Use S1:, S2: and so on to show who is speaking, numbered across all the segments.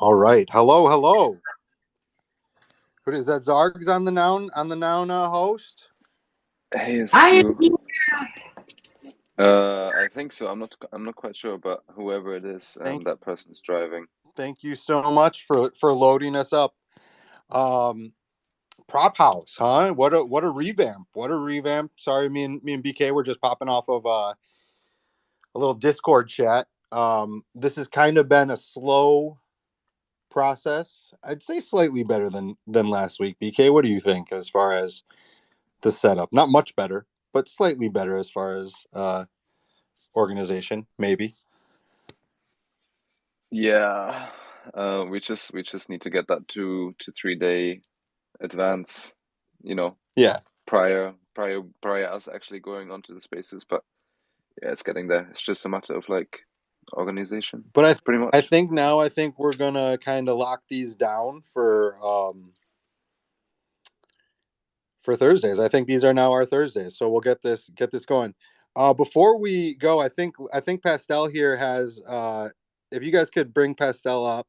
S1: All right. Hello, hello. Who is that? Zarg's on the noun host.
S2: Hey, it's
S3: I
S2: Q. I think so. I'm not quite sure, but whoever it is,
S1: Thank
S2: that person is driving.
S1: thank you so much for loading us up. Um, Prop House, huh? What a revamp. What a revamp. Sorry, me and BK were just popping off of a little Discord chat. This has kind of been a slow process. I'd say slightly better than last week. BK, what do you think as far as the setup? Not much better, but slightly better as far as organization, maybe.
S2: Yeah, we just need to get that 2 to 3 day advance, you know,
S1: Yeah,
S2: prior us actually going onto the spaces. But yeah, it's getting there. It's just a matter of like organization,
S1: but
S2: pretty
S1: I
S2: much.
S1: think now I think we're gonna kind of lock these down for Thursdays. I think these are now our Thursdays, so we'll get this going. Before we go, I think Pastel here has. If you guys could bring Pastel up,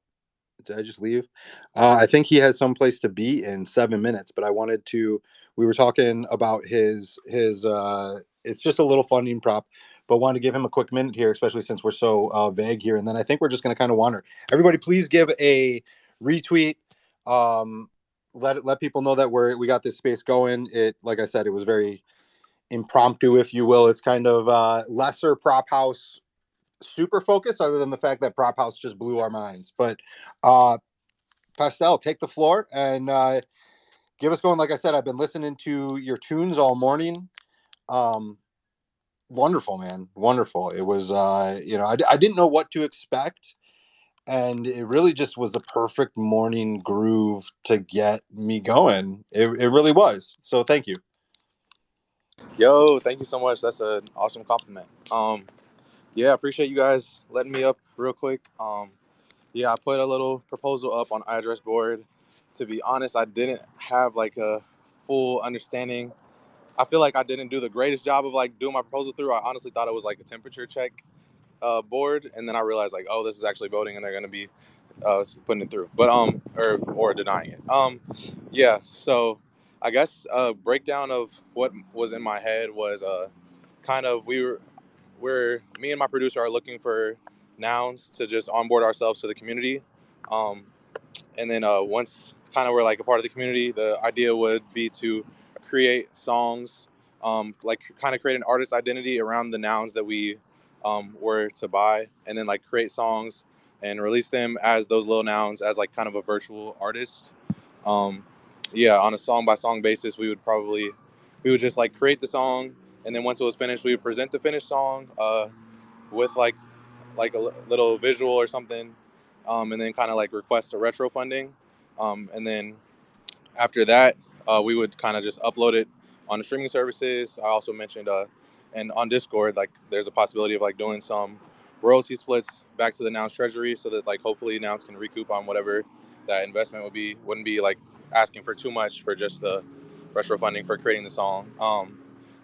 S1: did I just leave? I think he has someplace to be in 7 minutes, but I wanted to. We were talking about his. It's just a little funding prop, but wanted to give him a quick minute here, especially since we're so vague here. And then I think we're just going to kind of wander. Everybody, please give a retweet. Um, let people know that we got this space going. It, like I said, it was very impromptu, if you will. It's kind of lesser prop house super focused, other than the fact that prop house just blew our minds. But uh, Pastel, take the floor and give us going. Like I said, I've been listening to your tunes all morning. Um, Wonderful, man, wonderful. It was, I didn't know what to expect, and it really just was the perfect morning groove to get me going. It really was. So thank you.
S3: Yo, thank you so much. That's an awesome compliment. Yeah, I appreciate you guys letting me up real quick. Yeah, I put a little proposal up on address board. To be honest, I didn't have like a full understanding. I feel like I didn't do the greatest job of like doing my proposal through. I honestly thought it was like a temperature check board, and then I realized like, oh, this is actually voting, and they're gonna be putting it through, but or denying it. Yeah. So I guess a breakdown of what was in my head was kind of we're me and my producer are looking for nouns to just onboard ourselves to the community, um, and then once kind of we're like a part of the community, the idea would be to create songs, like kind of create an artist identity around the nouns that we were to buy, and then like create songs and release them as those little nouns as like kind of a virtual artist. Um, yeah, on a song by song basis, we would just like create the song, and then once it was finished, we would present the finished song with like a little visual or something, and then kind of like request a retro funding, and then after that, we would kind of just upload it on the streaming services. I also mentioned, and on Discord, like there's a possibility of like doing some royalty splits back to the Nouns Treasury, so that like hopefully Nouns can recoup on whatever that investment would be. Wouldn't be like asking for too much for just the retro funding for creating the song.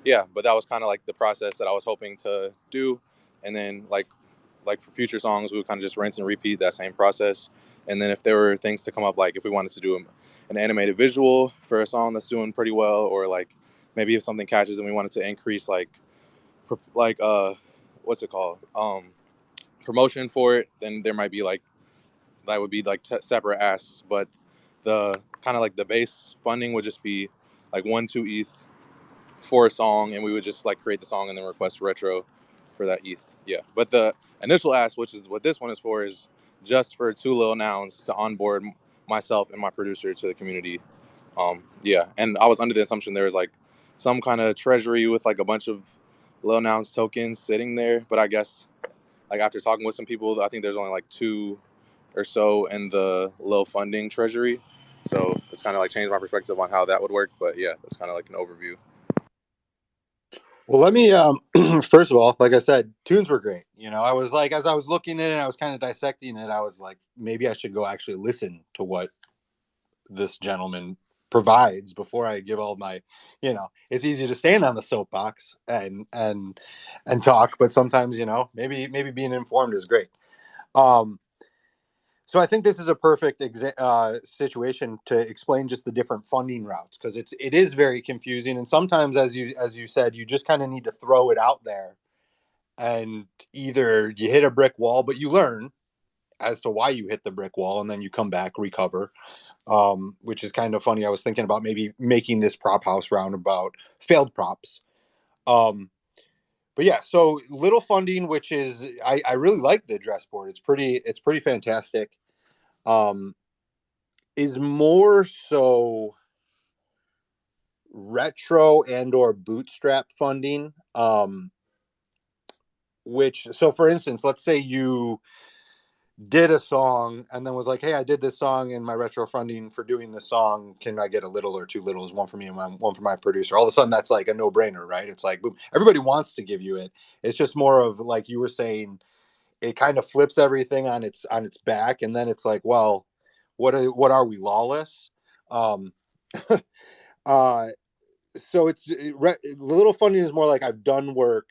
S3: Yeah, but that was kind of like the process that I was hoping to do, and then like for future songs, we would kind of just rinse and repeat that same process. And then if there were things to come up, like if we wanted to do an animated visual for a song that's doing pretty well, or like maybe if something catches and we wanted to increase like what's it called, promotion for it, then there might be like that would be like separate asks. But the kind of like the base funding would just be like 1-2 ETH for a song, and we would just like create the song and then request retro for that ETH. Yeah, but the initial ask, which is what this one is for, is just for two little nouns to onboard myself and my producer to the community. Yeah, and I was under the assumption there was like some kind of treasury with like a bunch of little nouns tokens sitting there, but I guess like after talking with some people, I think there's only like two or so in the little funding treasury. So it's kind of like changed my perspective on how that would work. But yeah, that's kind of like an overview.
S1: Well, let me first of all, like I said, tunes were great. I was like, as I was looking at it, I was kind of dissecting it. I was like, maybe I should go actually listen to what this gentleman provides before I give all my, it's easy to stand on the soapbox and talk, but sometimes, maybe being informed is great. Um, So I think this is a perfect situation to explain just the different funding routes, because it is very confusing, and sometimes, as you said, you just kind of need to throw it out there, and either you hit a brick wall, but you learn as to why you hit the brick wall, and then you come back, recover, which is kind of funny. I was thinking about maybe making this prop house round about failed props. Um, but yeah, so little funding, which is I really like the address board. It's pretty fantastic. Um, is more so retro and or bootstrap funding. Which, so for instance, let's say you did a song and then was like, hey, I did this song in my retro funding for doing this song. Can I get a little or two littles, one for me and one for my producer? All of a sudden, that's like a no brainer, right? It's like, boom, everybody wants to give you it. It's just more of, like you were saying, it kind of flips everything on its back, and then it's like, well, what are we, lawless? Um, uh, so little funding is more like, I've done work,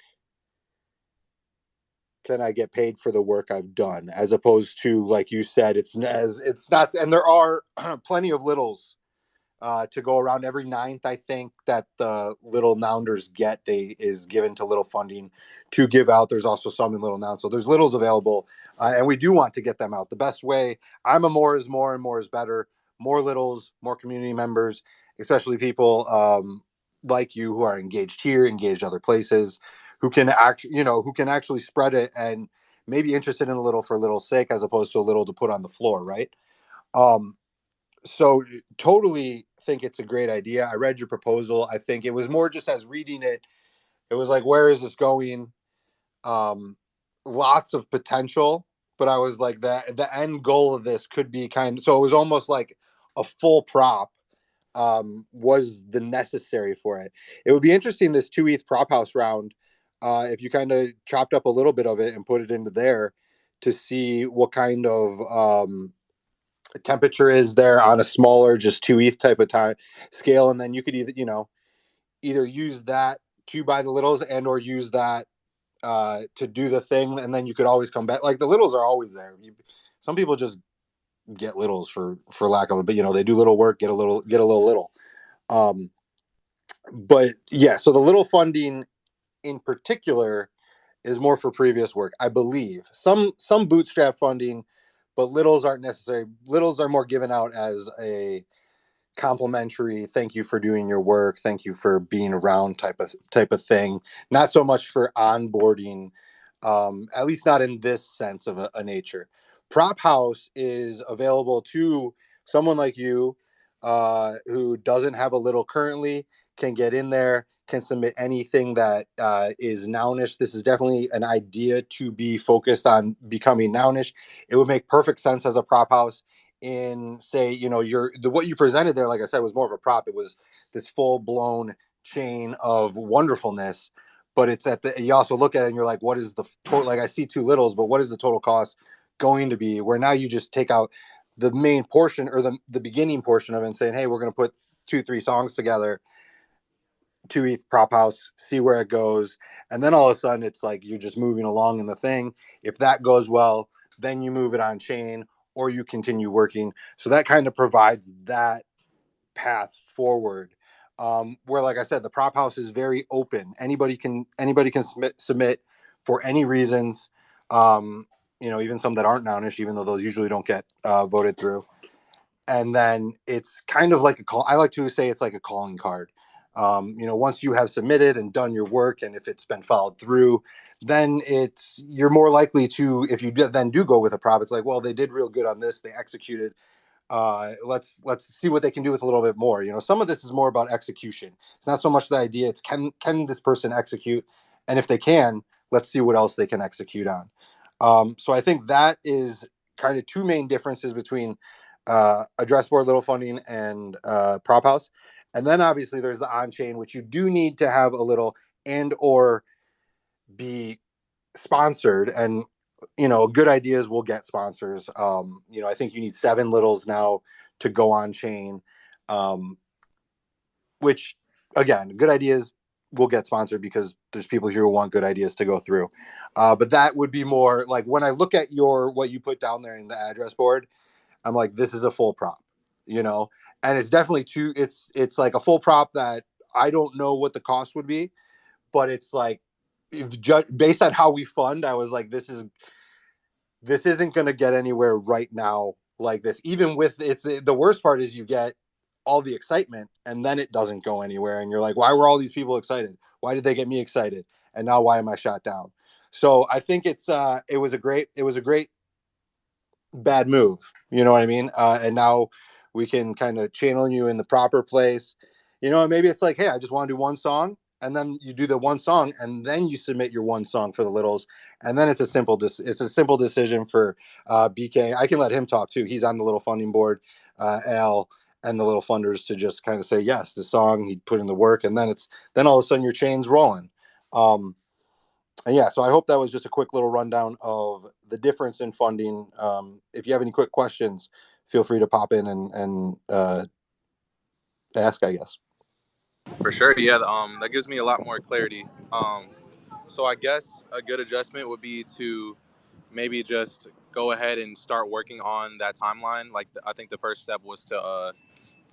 S1: can I get paid for the work I've done, as opposed to, like you said, it's not, and there are plenty of littles to go around. Every ninth, I think, that the little Nounders get, they is given to little funding to give out. There's also some in little Noun, so there's littles available, and we do want to get them out. The best way, I'm a more is more and more is better. More littles, more community members, especially people like you who are engaged here, engaged other places, who can actually spread it and maybe interested in a little for little sake, as opposed to a little to put on the floor, right? Um, so totally think it's a great idea. I read your proposal. I think it was more just as reading it, it was like, where is this going? Um, Lots of potential, but I was like, the end goal of this could be so it was almost like a full prop was the necessary for it. It would be interesting, this 2 ETH prop house round, if you kind of chopped up a little bit of it and put it into there, to see what kind of temperature is there on a smaller, just 2 ETH type of time scale, and then you could either use that to buy the littles and or use that to do the thing, and then you could always come back. Like, the littles are always there. Some people just get littles for lack of it, but they do little work, get a little. Um, but yeah, so the little funding in particular is more for previous work, I believe. Some bootstrap funding, but littles aren't necessary. Littles are more given out as a complimentary, thank you for doing your work, thank you for being around, type of thing. Not so much for onboarding, at least not in this sense of a nature. Prop house is available to someone like you, who doesn't have a little currently, can get in there, can submit anything that is nounish. This is definitely an idea to be focused on becoming nounish. It would make perfect sense as a prop house. In, say, what you presented there, like I said, was more of a prop. It was this full blown chain of wonderfulness, but you also look at it and you're like, what is the total? Like, I see two littles, but what is the total cost going to be? Where now you just take out the main portion, or the beginning portion of it, and saying, hey, we're going to put 2-3 songs together, 2 ETH prop house, see where it goes. And then all of a sudden, it's like you're just moving along in the thing. If that goes well, then you move it on chain, or you continue working. So that kind of provides that path forward. Where, like I said, the prop house is very open. Anybody can submit for any reasons. Even some that aren't nounish, even though those usually don't get voted through. And then it's kind of like a call. I like to say it's like a calling card. Once you have submitted and done your work, and if it's been followed through, then you're more likely to, if you then do go with a prop, it's like, well, they did real good on this, they executed. Let's see what they can do with a little bit more. Some of this is more about execution. It's not so much the idea. It's, can this person execute, and if they can, let's see what else they can execute on. So I think that is kind of two main differences between address board little funding and prop house. And then obviously there's the on chain, which you do need to have a little and or be sponsored. And good ideas will get sponsors. I think you need 7 littles now to go on chain, which, again, good ideas will get sponsored because there's people here who want good ideas to go through. But that would be more like when I look at what you put down there in the address board, I'm like, this is a full prop, you know, and it's definitely it's like a full prop that I don't know what the cost would be, but it's like, based on how we fund, I was like, this isn't going to get anywhere right now like this. Even with the worst part is you get all the excitement and then it doesn't go anywhere, and you're like, why were all these people excited? Why did they get me excited? And now why am I shot down? So I think it was a great bad move. You know what I mean? And now we can kind of channel you in the proper place. You know, and maybe it's like, hey, I just want to do one song, and then you do the one song, and then you submit your one song for the littles, and then it's it's a simple decision for BK. I can let him talk too. He's on the little funding board, Al, and the little funders to just kind of say yes, the song he put in the work, and then all of a sudden your chain's rolling. And yeah, so I hope that was just a quick little rundown of the difference in funding. If you have any quick questions, feel free to pop in and ask, I guess.
S3: For sure, yeah. That gives me a lot more clarity. So I guess a good adjustment would be to maybe just go ahead and start working on that timeline. Like I think the first step was to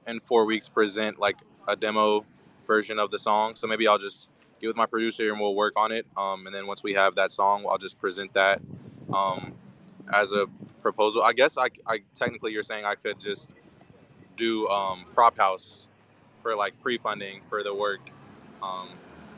S3: in 4 weeks present like a demo version of the song. So maybe I'll just get with my producer and we'll work on it. And then once we have that song, I'll just present that um, as a proposal. I guess I technically you're saying I could just do prop house for like pre-funding for the work. Um,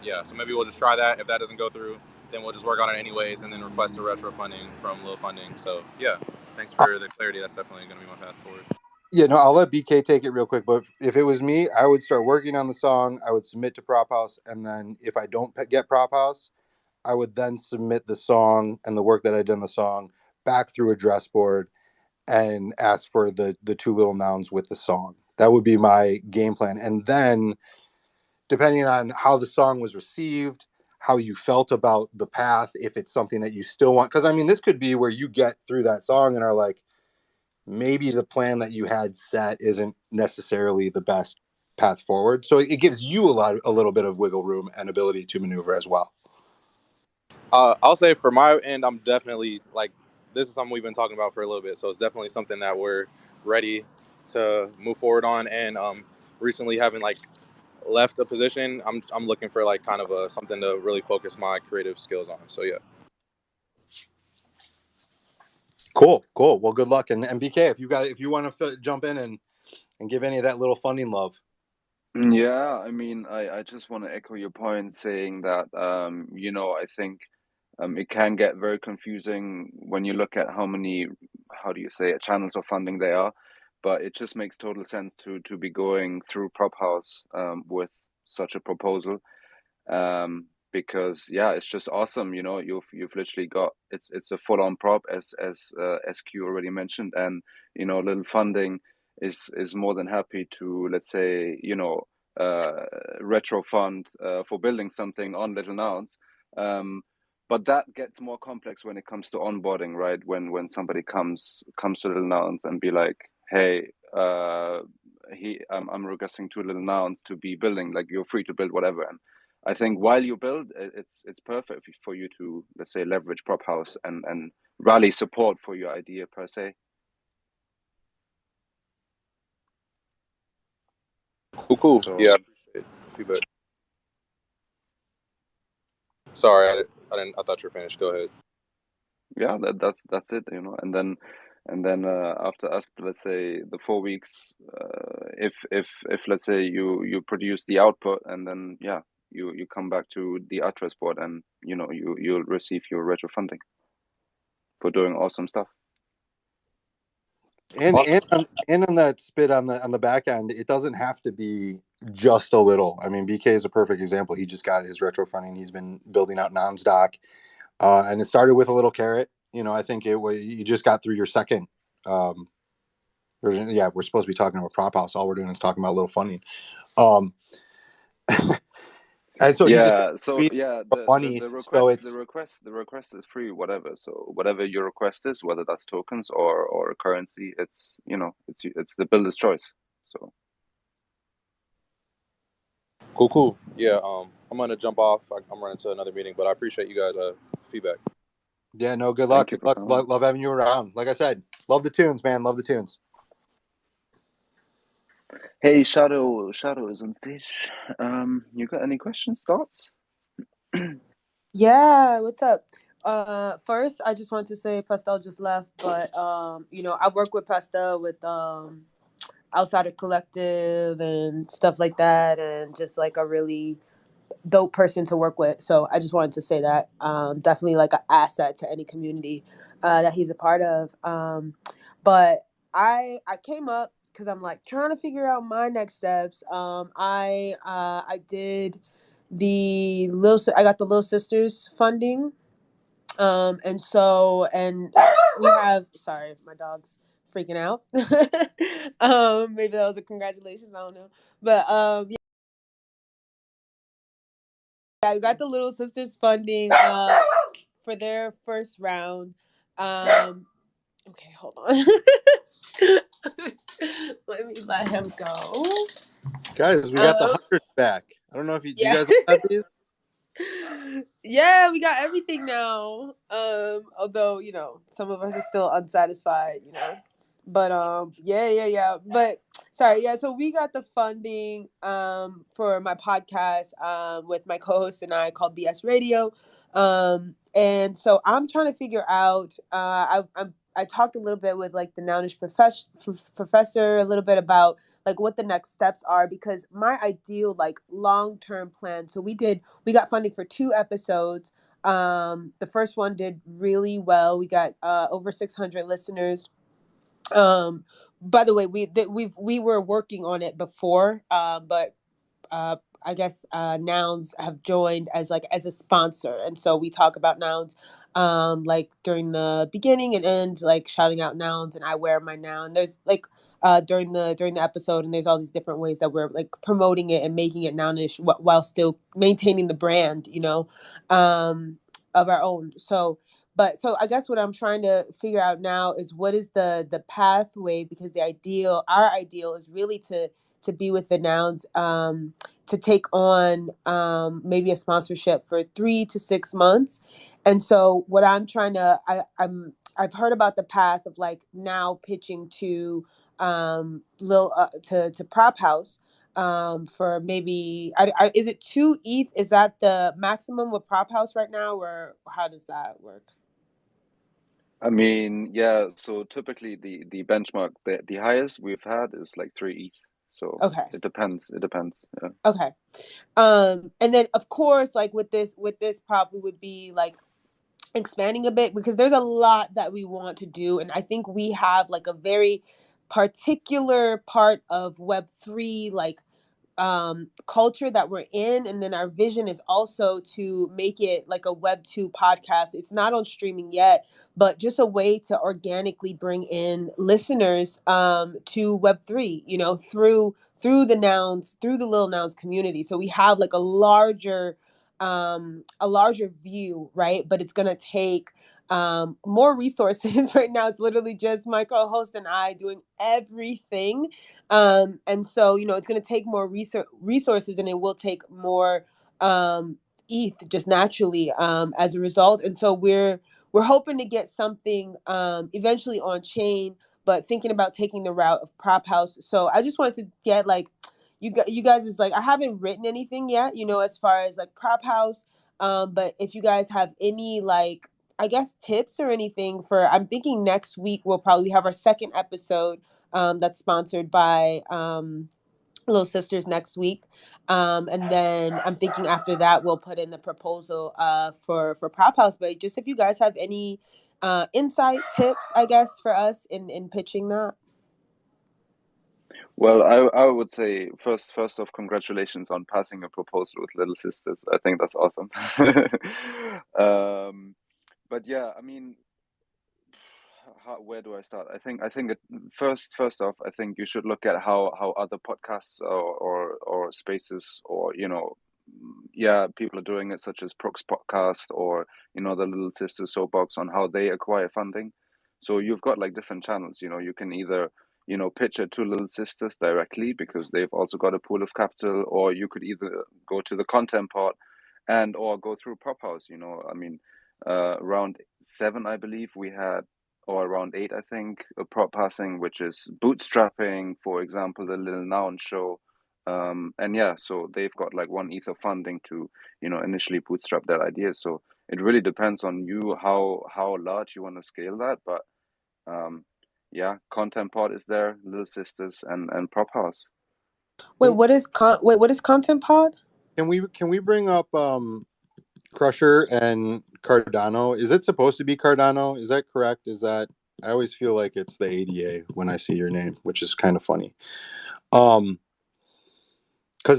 S3: yeah, so maybe we'll just try that. If that doesn't go through, then we'll just work on it anyways, and then request a retro funding from Lil Funding. So yeah, thanks for the clarity. That's definitely going to be my path forward.
S1: Yeah, no, I'll let BK take it real quick. But if it was me, I would start working on the song. I would submit to Prop House, and then if I don't get Prop House, I would then submit the song and the work that I did on the song back through address board and ask for the two little nouns with the song. That would be my game plan, and then depending on how the song was received, how you felt about the path, if it's something that you still want. Because I mean, this could be where you get through that song and are like, maybe the plan that you had set isn't necessarily the best path forward. So it gives you a little bit of wiggle room and ability to maneuver as well.
S3: I'll say for my end, I'm definitely like this is something we've been talking about for a little bit, so it's definitely something that we're ready to move forward on. And recently, having like left a position, I'm looking for like kind of something to really focus my creative skills on. So yeah.
S1: Cool. Well, good luck. And BK, if you want to jump in and give any of that little funding love.
S2: Yeah, I mean, I just want to echo your point saying that, I think it can get very confusing when you look at how many, how do you say it, channels of funding there are, but it just makes total sense to be going through Prop House with such a proposal. Because yeah, it's just awesome. You've literally got it's a full on prop as SQ already mentioned, and little funding is more than happy to, let's say, retro fund for building something on Little Nouns. But that gets more complex when it comes to onboarding, right? When somebody comes to Little Nouns and be like, hey, I'm requesting two Little Nouns to be building, like you're free to build whatever. And I think while you build, it's perfect for you to, let's say, leverage Prop House and rally support for your idea per se.
S3: Cool.
S2: So
S3: Yeah, I appreciate the feedback. Sorry, I didn't. I thought you were finished. Go ahead.
S2: yeah, that's it, and then after let's say the 4 weeks, if let's say you produce the output, and then yeah, you come back to the address board, and you'll receive your retro funding for doing awesome stuff.
S1: And
S3: Awesome.
S1: on that spit on the back end, it doesn't have to be just a little. I mean, BK is a perfect example. He just got his retro funding. He's been building out Nonstock, and it started with a little carrot. I think it was you just got through your second um, version. Yeah, we're supposed to be talking about Prop House. All we're doing is talking about little funding. Um, and so he just
S2: Yeah, so yeah,
S1: money.
S2: the
S1: So
S2: request the
S1: it's
S2: request the request is free, whatever. So whatever your request is, whether that's tokens or a currency, it's the builder's choice. So
S3: Cool. Yeah. I'm gonna jump off. I'm running to another meeting, but I appreciate you guys' feedback.
S1: Yeah, no, good luck.
S2: Thank you
S1: Good
S2: for
S1: luck.
S2: coming.
S1: Love having you around. Like I said, love the tunes, man. Love the tunes.
S2: Hey, Shadow is on stage. You got any questions, thoughts?
S4: Yeah, what's up? First, I just want to say Pastel just left, but I work with Pastel with Outsider Collective and stuff like that, and just like a really dope person to work with. So I just wanted to say that definitely like an asset to any community that he's a part of. But I came up because I'm like trying to figure out my next steps. I did I got the Little Sisters funding. And we have, sorry, my dog's freaking out. Maybe that was a congratulations, I don't know. But yeah, we got the Little Sisters funding for their first round. Okay, hold on. Let him go.
S1: Guys, we got the
S4: Um,
S1: hundreds back. I don't know if do you
S4: yeah.
S1: guys have these?
S4: Yeah, we got everything now. Although, some of us are still unsatisfied, But yeah. But sorry, yeah, so we got the funding for my podcast with my co-host and I called BS Radio. And so I'm trying to figure out I talked a little bit with like the Nounish professor a little bit about like what the next steps are, because my ideal like long-term plan. So we got funding for 2 episodes. The first one did really well. We got over 600 listeners. By the way, we were working on it before, but uh, I guess Nouns have joined as like as a sponsor, and so we talk about Nouns, like during the beginning and end, like shouting out Nouns, and I wear my noun. There's like during the episode, and there's all these different ways that we're like promoting it and making it Nounish while still maintaining the brand, of our own. So I guess what I'm trying to figure out now is what is the pathway, because our ideal is really to be with the Nouns, to take on maybe a sponsorship for 3 to 6 months. And so what I'm trying to I've heard about the path of like now pitching to Lil to Prop House for maybe is it 2 ETH? Is that the maximum with Prop House right now, or how does that work?
S2: I mean, yeah, so typically the benchmark, the highest we've had is like 3 ETH. So
S4: Okay.
S2: it depends. It depends. Yeah.
S4: Okay. And then of course, like with this prop, we would be like expanding a bit, because there's a lot that we want to do, and I think we have like a very particular part of Web3 like culture that we're in, and then our vision is also to make it like a Web2 podcast. It's not on streaming yet, but just a way to organically bring in listeners to Web3, through the Nouns, through the Little Nouns community. So we have like a larger view, right? But it's gonna take more resources. Right now it's literally just my co-host and I doing everything, and so it's going to take more resources, and it will take more ETH just naturally, as a result. And so we're hoping to get something eventually on chain, but thinking about taking the route of Prop House. So I just wanted to get like you guys is like, I haven't written anything yet, as far as like Prop House. But if you guys have any like, I guess, tips or anything for, I'm thinking next week we'll probably have our second episode that's sponsored by Little Sisters next week. And then I'm thinking after that we'll put in the proposal for Prop House. But just if you guys have any insight tips, I guess, for us in pitching that.
S2: Well, I would say first off, congratulations on passing a proposal with Little Sisters. I think that's awesome. But yeah, I mean, where do I start? I think first off, I think you should look at how other podcasts or spaces or yeah, people are doing it, such as Prox podcast or the Little Sisters Soapbox, on how they acquire funding. So you've got like different channels. You can either pitch it to Little Sisters directly because they've also got a pool of capital, or you could either go to the content part and or go through Prop House. I mean, round 7, I believe we had, or around 8, I think, a prop passing, which is bootstrapping, for example, the Little Noun show. And yeah, so they've got like 1 ETH of funding to, initially bootstrap that idea. So it really depends on you how large you want to scale that. But yeah, Content Pod is there, Little Sisters, and Prop House.
S4: What is Content Pod?
S1: Can we bring up Crusher and Cardano? Is it supposed to be Cardano? Is that correct? Is that, I always feel like it's the ADA when I see your name, which is kind of funny. Because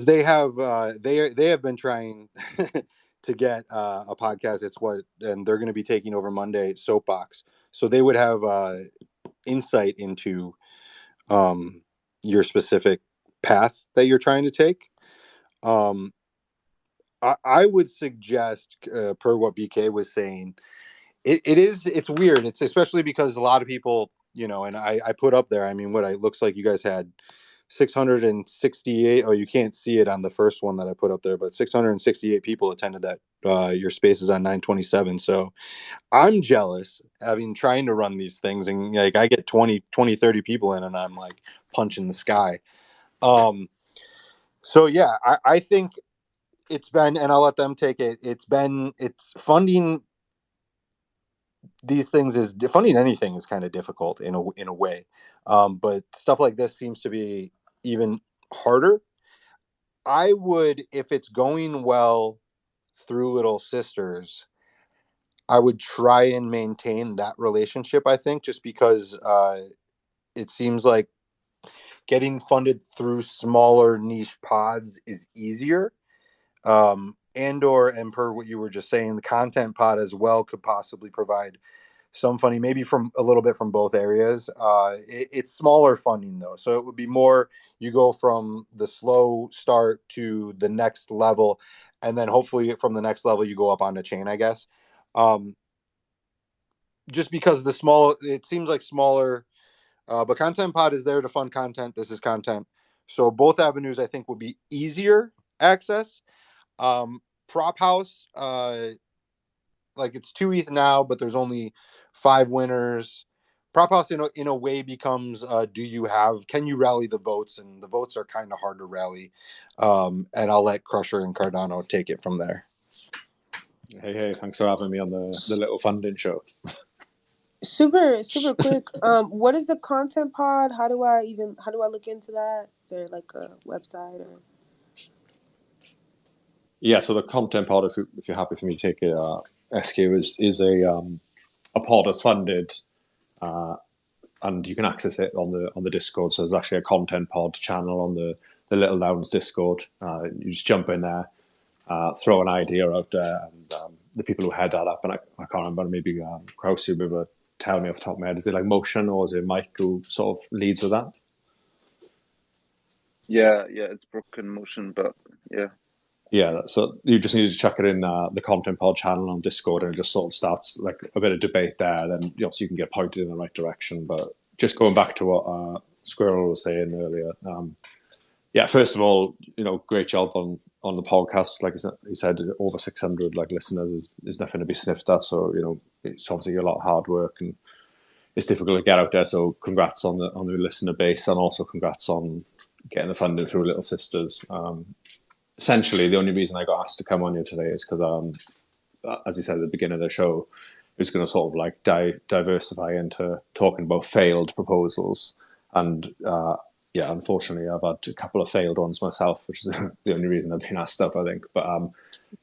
S1: they have been trying to get a podcast. And they're going to be taking over Monday, Soapbox. So they would have insight into your specific path that you're trying to take. I would suggest, per what BK was saying, it's weird. It's especially because a lot of people, and I put up there, I mean, it looks like you guys had 668. Oh, you can't see it on the first one that I put up there, but 668 people attended that your spaces on 927. So I'm jealous having trying to run these things, and like I get 20, 30 people in, and I'm like punching the sky. So yeah, I think it's been, and I'll let them take it. It's funding these things is funding anything is kind of difficult in a way. But stuff like this seems to be even harder. I would, if it's going well through Little Sisters, I would try and maintain that relationship. I think just because it seems like getting funded through smaller niche pods is easier. And per what you were just saying, the content pod as well could possibly provide some funding, maybe from a little bit from both areas. It's smaller funding though, so it would be more, you go from the slow start to the next level, and then hopefully from the next level you go up on the chain, I guess. Just because it seems like smaller, but content pod is there to fund content. This is content, so both avenues I think would be easier access. Prop house, like it's 2 ETH now, but there's only 5 winners. Prop house in a way becomes, can you rally the votes? And the votes are kind of hard to rally. And I'll let Crusher and Cardano take it from there.
S5: Hey, thanks for having me on the little funding show.
S4: Super quick. What is the Content Pod? How do I look into that? Is there like a website or?
S5: Yeah, so the Content Pod, if you're happy for me to take it, SQ is a pod that's funded, and you can access it on the Discord. So there's actually a Content Pod channel on the Little Nouns Discord. You just jump in there, throw an idea out there, and the people who head that up, and I can't remember, maybe Krause, you'll be able to tell me off the top of my head, is it like Motion or is it Mike who sort of leads with that?
S2: Yeah, it's Broken Motion, but yeah.
S5: Yeah, so you just need to chuck it in the Content Pod channel on Discord, and it just sort of starts like a bit of debate there. Then obviously you can get pointed in the right direction. But just going back to what Squirrel was saying earlier, yeah, first of all, great job on the podcast. Like he said, over 600 listeners is nothing to be sniffed at. So it's obviously a lot of hard work, and it's difficult to get out there. So congrats on the listener base, and also congrats on getting the funding through Little Sisters. Essentially, the only reason I got asked to come on here today is because, as you said at the beginning of the show, it was going to sort of like diversify into talking about failed proposals. And yeah, unfortunately, I've had a couple of failed ones myself, which is the only reason I've been asked up, I think. But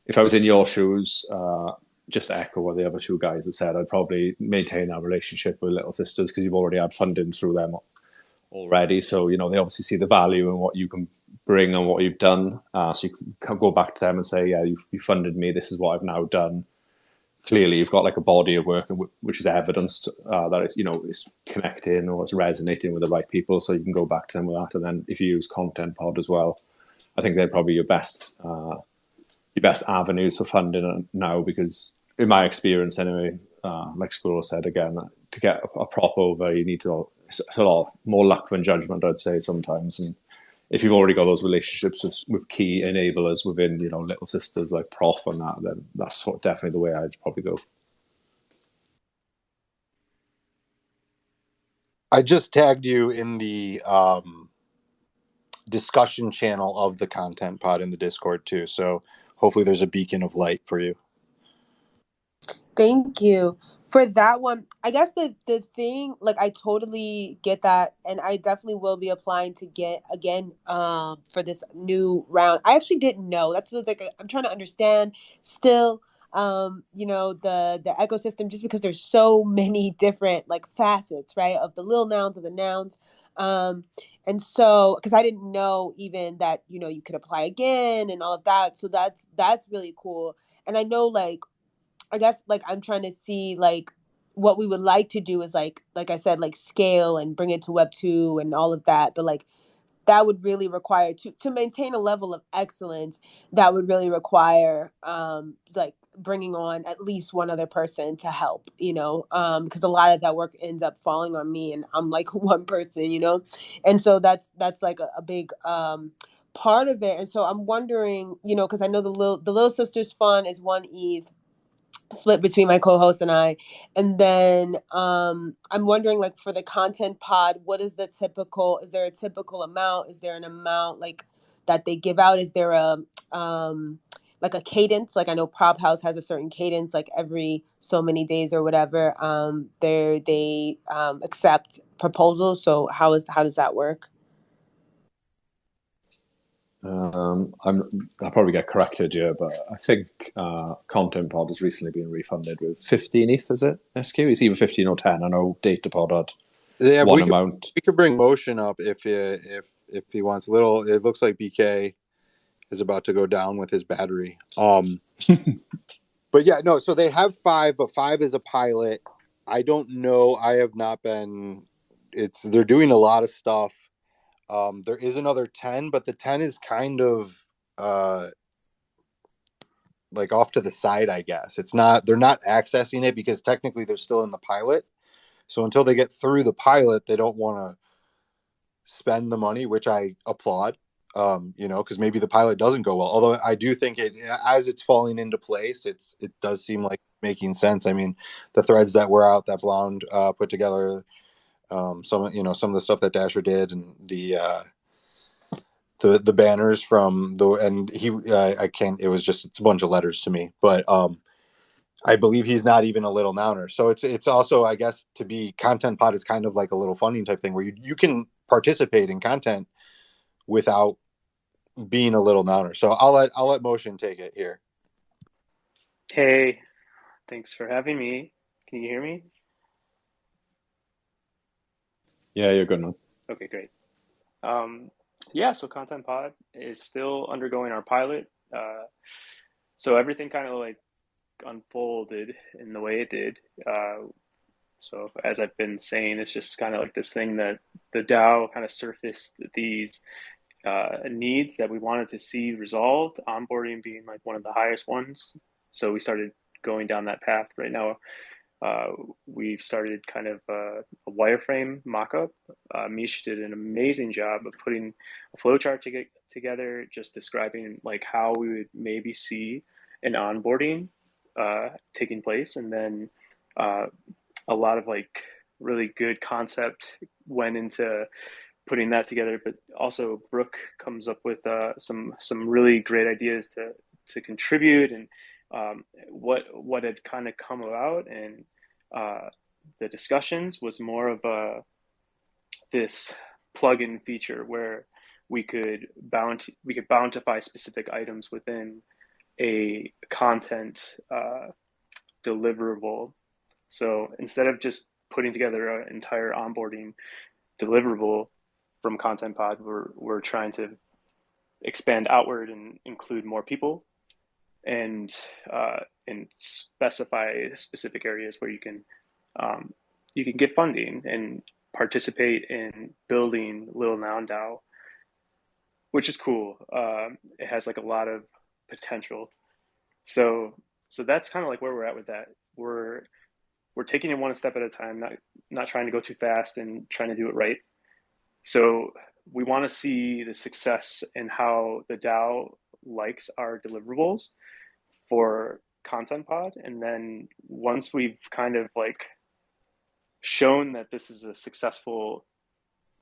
S5: if I was in your shoes, just to echo what the other two guys have said, I'd probably maintain our relationship with Little Sisters because you've already had funding through them already. So, they obviously see the value in what you can bring and what you've done. So you can go back to them and say, yeah, you funded me. This is what I've now done. Clearly, you've got like a body of work which is evidenced that it's connecting or it's resonating with the right people. So you can go back to them with that. And then if you use Content Pod as well, I think they're probably your best avenues for funding now, because in my experience anyway, like Squirrel said again, to get a prop over, you need to it's a lot more luck than judgment, I'd say sometimes. And if you've already got those relationships with key enablers within, little sisters like Prof and that, then that's definitely the way I'd probably go.
S1: I just tagged you in the discussion channel of the content pod in the Discord too. So hopefully there's a beacon of light for you.
S4: Thank you for that one. I guess the thing, like, I totally get that, and I definitely will be applying to get again for this new round. I actually didn't know. That's like I'm trying to understand still. The ecosystem, just because there's so many different like facets, right, of the little nouns, of the nouns. And so, because I didn't know even that you could apply again and all of that. So that's really cool. And I know, like, I guess, like, I'm trying to see, like, what we would like to do is, like I said, like, scale and bring it to Web 2 and all of that. But, like, that would really require to maintain a level of excellence. That would really require like bringing on at least one other person to help, because a lot of that work ends up falling on me, and I'm like one person. And so that's like a big part of it. And so I'm wondering, because I know the little sisters fun is one Eve split between my co-host and I. And then I'm wondering, like, for the content pod, what is is there a typical amount? Is there an amount, like, that they give out? Is there a like a cadence? Like, I know Prop House has a certain cadence, like every so many days or whatever. They accept proposals. So how does that work?
S5: I'll probably get corrected here, but I think Content Pod has recently been refunded with 15 ETH, is it? SQ? It's either 15 or 10. I know Data Pod had
S1: Yeah,
S5: one amount.
S1: we could bring Motion up if he wants. Little, it looks like BK is about to go down with his battery. But yeah, no. So they have 5, but 5 is a pilot. I don't know. I have not been. They're doing a lot of stuff. There is another 10, but the 10 is kind of uh, like off to the side, I guess. It's not. They're not accessing it because technically they're still in the pilot. So until they get through the pilot, they don't want to spend the money, which I applaud. Because maybe the pilot doesn't go well. Although I do think as it's falling into place, it does seem like making sense. I mean, the threads that were out that Blonde put together, some of the stuff that Dasher did, and the banners from the and he I can't. It was just it's a bunch of letters to me, but I believe he's not even a little nouner. So it's also, I guess, to be content pod is kind of like a little funding type thing where you can participate in content without being a little nouner. So I'll let Motion take it here.
S6: Hey, thanks for having me. Can you hear me?
S5: Yeah, you're good, man.
S6: Okay, great. Yeah, so Content Pod is still undergoing our pilot. So everything kind of like unfolded in the way it did. So as I've been saying, it's just kind of like this thing that the DAO kind of surfaced these needs that we wanted to see resolved, onboarding being like one of the highest ones. So we started going down that path. Right now, we've started kind of a wireframe mock-up. Mish did an amazing job of putting a flowchart to get together, just describing like how we would maybe see an onboarding taking place, and then a lot of like really good concept went into putting that together. But also Brooke comes up with some really great ideas to contribute, and what had kind of come about, and the discussions was more of this plugin feature where we could bountify specific items within a content deliverable. So instead of just putting together an entire onboarding deliverable from Content Pod, we're trying to expand outward and include more people, and specify specific areas where you can get funding and participate in building Little Noun DAO, which is cool. It has like a lot of potential. So that's kind of like where we're at with that. We're we're taking it one step at a time, not trying to go too fast and trying to do it right. So we want to see the success in how the DAO likes our deliverables for Content Pod, and then once we've kind of like shown that this is a successful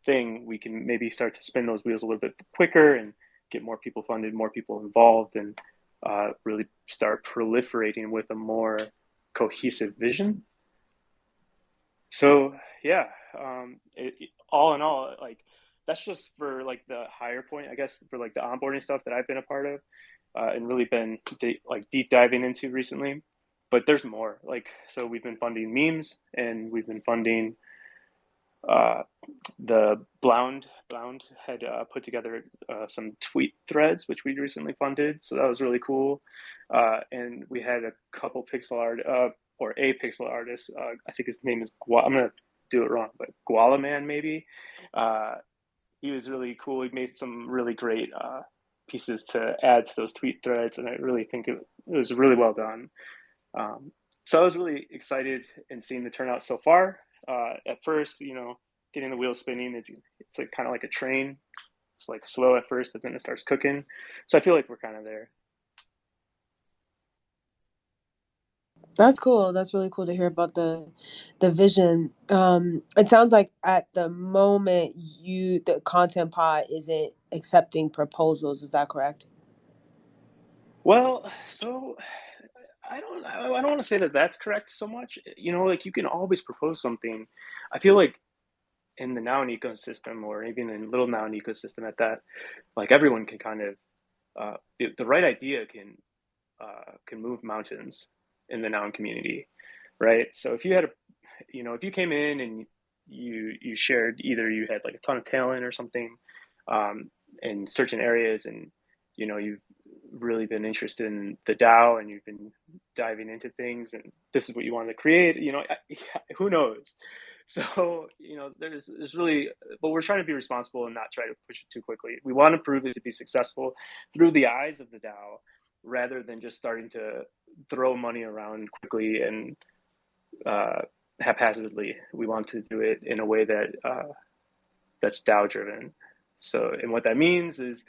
S6: thing, we can maybe start to spin those wheels a little bit quicker and get more people funded, more people involved, and really start proliferating with a more cohesive vision. So yeah, all in all, like that's just for like the higher point, I guess, for like the onboarding stuff that I've been a part of and really been like deep diving into recently. But there's more. Like, so we've been funding memes, and we've been funding uh, the Blound had put together some tweet threads, which we recently funded. So that was really cool. And we had a couple pixel art, or a pixel artist. I think his name is I'm gonna do it wrong, but Guala Man maybe. Uh, he was really cool. He made some really great pieces to add to those tweet threads, and I really think it was really well done. So I was really excited in seeing the turnout so far. At first, getting the wheels spinning, it's like kind of like a train. It's like slow at first, but then it starts cooking. So I feel like we're kind of there.
S4: That's cool. That's really cool to hear about the vision. It sounds like at the moment the Content Pod isn't accepting proposals. Is that correct?
S6: Well, so I don't want to say that that's correct so much. Like you can always propose something. I feel like in the Noun ecosystem, or even in little Noun ecosystem at that, like everyone can kind of the right idea can move mountains in the Noun community, right? So if you had if you came in and you shared, either you had like a ton of talent or something in certain areas, and you've really been interested in the DAO and you've been diving into things, and this is what you wanted to create, who knows? So there's really, but we're trying to be responsible and not try to push it too quickly. We want to prove it to be successful through the eyes of the DAO, rather than just starting to throw money around quickly and haphazardly. We want to do it in a way that that's DAO driven. So, and what that means is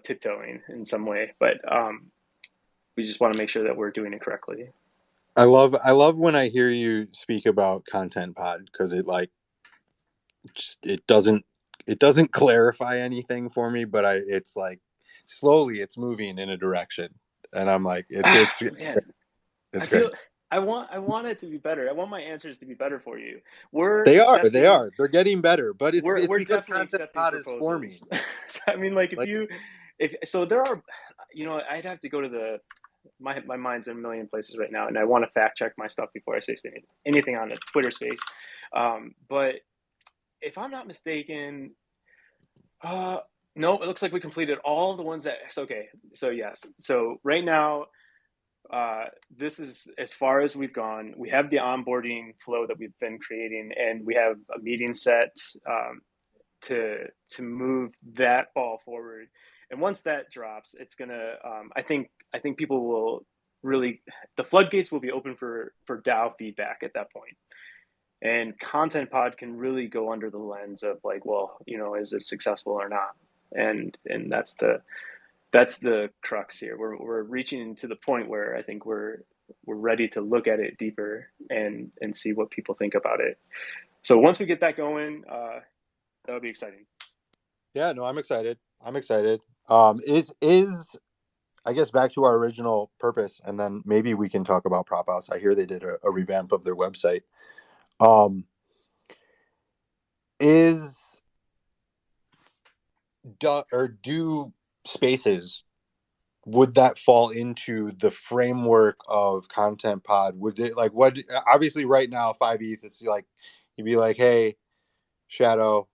S6: tiptoeing in some way, but we just want to make sure that we're doing it correctly.
S1: I love when I hear you speak about Content Pod, because it doesn't clarify anything for me, but it's like slowly it's moving in a direction, and I'm like
S6: Man,
S1: it's
S6: I feel
S1: great.
S6: I want it to be better. I want my answers to be better for you.
S1: They're getting better, but it's
S6: We're
S1: because
S6: definitely
S1: Content
S6: accepting
S1: Pod is forming.
S6: proposals. I mean, like
S1: Like,
S6: if so, there are, I'd have to go to my mind's in a million places right now, and I want to fact check my stuff before I say anything on the Twitter space. But if I'm not mistaken, no, it looks like we completed all the ones that. Okay, so yes, so right now, this is as far as we've gone. We have the onboarding flow that we've been creating, and we have a meeting set to move that ball forward. And once that drops, it's gonna. I think people will really, the floodgates will be open for DAO feedback at that point. And Content Pod can really go under the lens of like, well, is this successful or not? And that's the crux here. We're reaching to the point where I think we're ready to look at it deeper and see what people think about it. So once we get that going, that would be exciting.
S1: yeah, no, I'm excited. Is I guess back to our original purpose, and then maybe we can talk about Prop House. I hear they did a revamp of their website. Is do spaces, would that fall into the framework of Content Pod? Would it, like, what, obviously right now 5 ETH, it's like you'd be like, hey, Shadow,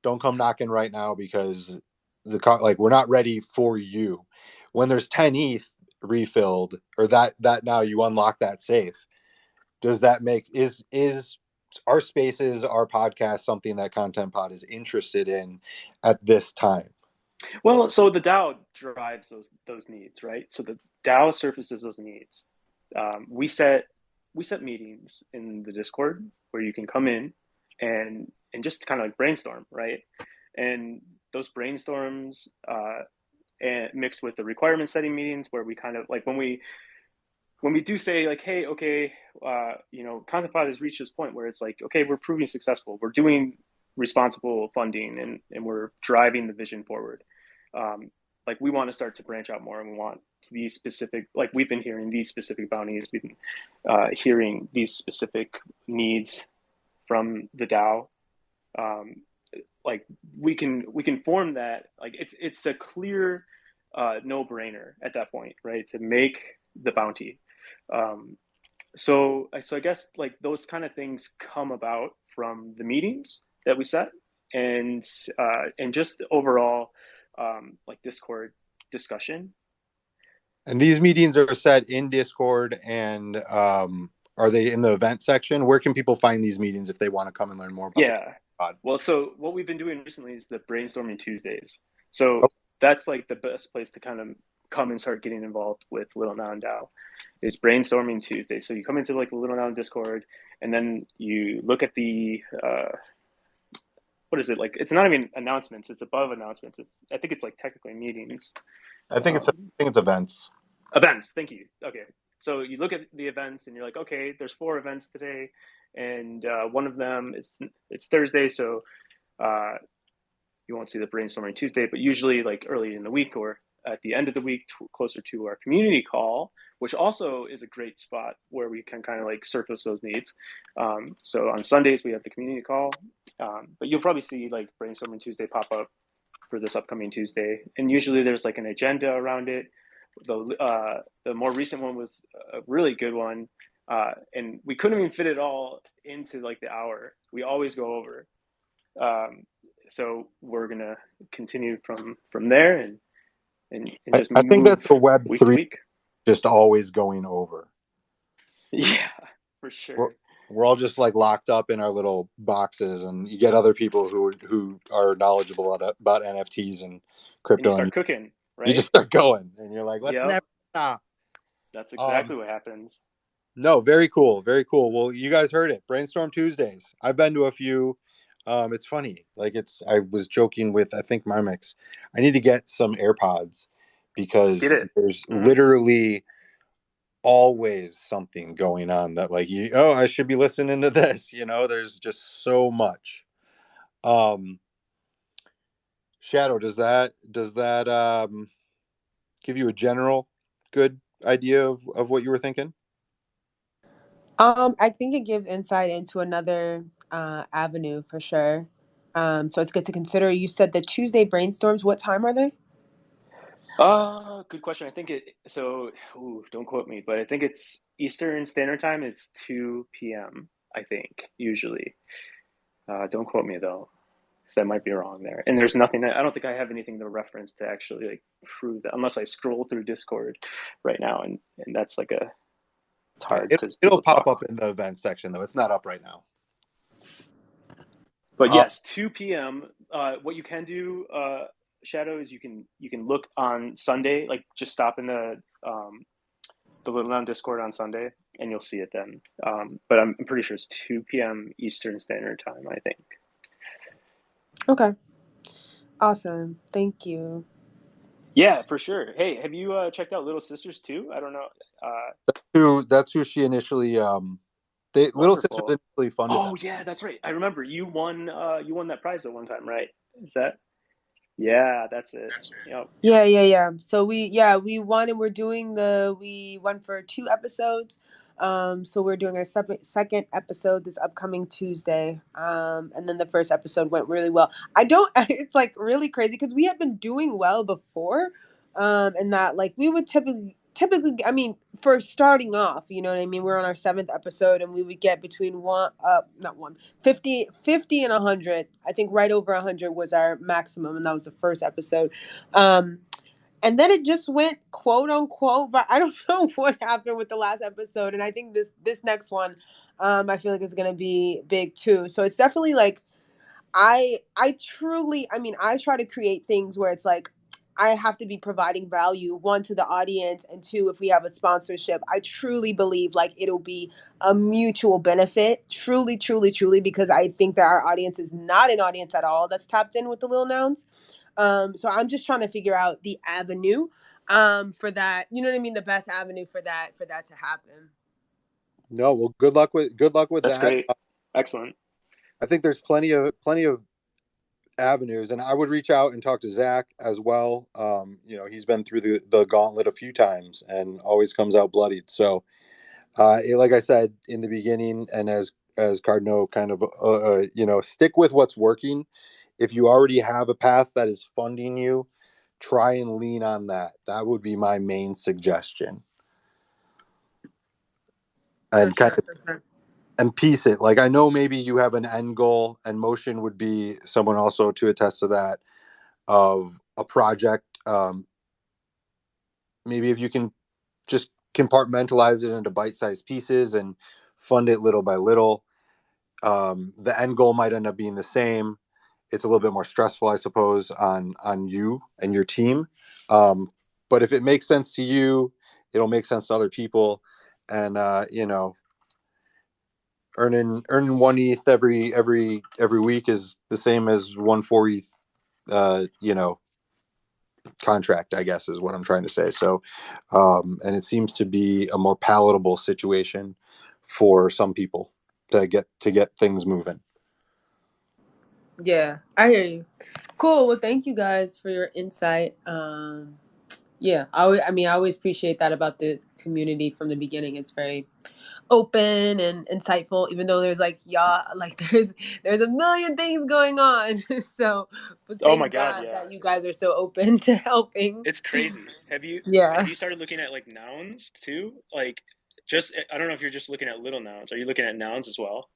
S1: don't come knocking right now because like we're not ready for you. When there's 10 ETH refilled, or that now you unlock that safe, does that make is our spaces, our podcast, something that Content Pod is interested in at this time?
S6: Well, so the DAO drives those needs, right? So the DAO surfaces those needs. We set we set meetings in the Discord where you can come in and just kind of like brainstorm, right? And those brainstorms and mixed with the requirement setting meetings where we kind of like when we do say like, hey, okay, content pod has reached this point where it's like, okay, we're proving successful, we're doing responsible funding, and we're driving the vision forward. Like we want to start to branch out more, and we want these specific, like we've been hearing these specific bounties, we've been hearing these specific needs from the DAO. Um, like we can form that, like it's a clear no brainer at that point, right? To make the bounty. Um, so I guess like those kind of things come about from the meetings that we set, and just overall like Discord discussion.
S1: And these meetings are set in Discord, and are they in the event section? Where can people find these meetings if they want to come and learn more about the
S6: Yeah.
S1: pod?
S6: Well, so what we've been doing recently is the brainstorming Tuesdays. So
S1: Oh,
S6: that's like the best place to kind of come and start getting involved with Little Noun DAO is brainstorming Tuesday. So you come into like the Little Noun Discord, and then you look at the what is it like? It's not even announcements. It's above announcements. I think it's like technically meetings.
S1: I think it's events.
S6: Events. Thank you. Okay. So you look at the events and you're like, okay, there's 4 events today, and one of them it's Thursday, so uh, you won't see the brainstorming Tuesday, but usually like early in the week or at the end of the week, closer to our community call, which also is a great spot where we can kind of like surface those needs. So on Sundays we have the community call, but you'll probably see like brainstorming Tuesday pop up for this upcoming Tuesday, and usually there's like an agenda around it. The more recent one was a really good one, and we couldn't even fit it all into like the hour. We always go over. Um, so we're gonna continue from there and just
S1: I think that's
S6: move
S1: a Web
S6: week to
S1: three,
S6: week.
S1: just always going over.
S6: Yeah, for
S1: We're,
S6: sure.
S1: we're all just like locked up in our little boxes, and you get other people who are knowledgeable about NFTs and
S6: And you
S1: crypto, and
S6: start cooking,
S1: you
S6: right?
S1: just start going, and you're like, let's
S6: Yep,
S1: never stop.
S6: that's
S1: Um,
S6: exactly what happens.
S1: no, very cool, very cool. Well, you guys heard it, Brainstorm Tuesdays. I've been to a few. It's funny. Like I was joking with I think my mix. I need to get some AirPods
S6: Get
S1: because
S6: it?
S1: there's
S6: Mm-hmm.
S1: literally always something going on that like I should be listening to this, there's just so much. um Shadow, does that give you a general good idea of what you were thinking?
S4: I think it gives insight into another avenue for sure. So it's good to consider. You said the Tuesday brainstorms. What time are they?
S6: Good question. I think don't quote me, but I think it's Eastern Standard Time is 2 p.m. I think usually. Don't quote me though, because I might be wrong there. And there's nothing. I don't think I have anything to reference to actually like prove that, unless I scroll through Discord right now, and that's like it's
S1: Yeah,
S6: hard because
S1: it'll
S6: people
S1: pop
S6: talk.
S1: up in the events section though. It's not up right now.
S6: But
S1: uh,
S6: yes, 2 p.m. What you can do, Shadow, is you can look on Sunday, like just stop in the Little Noun Discord on Sunday, and you'll see it then. But I'm pretty sure it's 2 p.m. Eastern Standard Time, I think.
S4: Okay. Awesome. Thank you.
S6: Yeah, for sure. Hey, have you checked out Little Sisters too? I don't know.
S1: that's who she initially Little Sisters
S6: Wonderful.
S1: initially funded them.
S6: Oh yeah, that's right. I remember you won that prize at one time, right? Is that? Yeah, that's it. Yep.
S4: Yeah. So we won, and we won for 2 episodes. So we're doing our second episode this upcoming Tuesday. And then the first episode went really well. I don't It's like really crazy because we had been doing well before. And that like we would typically, I mean, for starting off, you know what I mean? We're on our 7th episode, and we would get between not one 50 and 100. I think right over 100 was our maximum, and that was the first episode. um and then it just went quote unquote, but I don't know what happened with the last episode, and I think this next one, I feel like is going to be big too. So it's definitely like I truly, I mean, I try to create things where it's like I have to be providing value, one, to the audience, and two, if we have a sponsorship. I truly believe like it'll be a mutual benefit, truly, truly, truly, because I think that our audience is not an audience at all that's tapped in with the little nouns. So I'm just trying to figure out the avenue for that. You know what I mean? The best avenue for that to happen.
S1: No, well, good luck with
S6: That's
S1: that.
S6: great. Excellent.
S1: I think there's plenty of avenues, and I would reach out and talk to Zach as well. He's been through the gauntlet a few times and always comes out bloodied. So, like I said in the beginning, and as Cardno kind of stick with what's working. If you already have a path that is funding you, try and lean on that. That would be my main suggestion.
S4: For
S1: And kind
S4: sure,
S1: of
S4: for sure.
S1: and piece it. Like I know maybe you have an end goal, and motion would be someone also to attest to that of a project. Maybe if you can just compartmentalize it into bite-sized pieces and fund it little by little. The end goal might end up being the same. It's a little bit more stressful, I suppose, on you and your team. But if it makes sense to you, it'll make sense to other people. And earning one ETH every week is the same as 1 4 ETH. Contract, I guess, is what I'm trying to say. So, and it seems to be a more palatable situation for some people to get things moving.
S4: Yeah, I hear you. Cool. Well, thank you guys for your insight. Yeah, I always appreciate that about the community from the beginning. It's very open and insightful, even though there's like y'all, like there's a million things going on. So, but
S6: Oh my
S4: thank
S6: God,
S4: God
S6: yeah.
S4: that you guys are so open to helping.
S6: It's crazy. Have
S4: Yeah.
S6: you started looking at like nouns too? Like just I don't know if you're just looking at little nouns. Are you looking at nouns as well?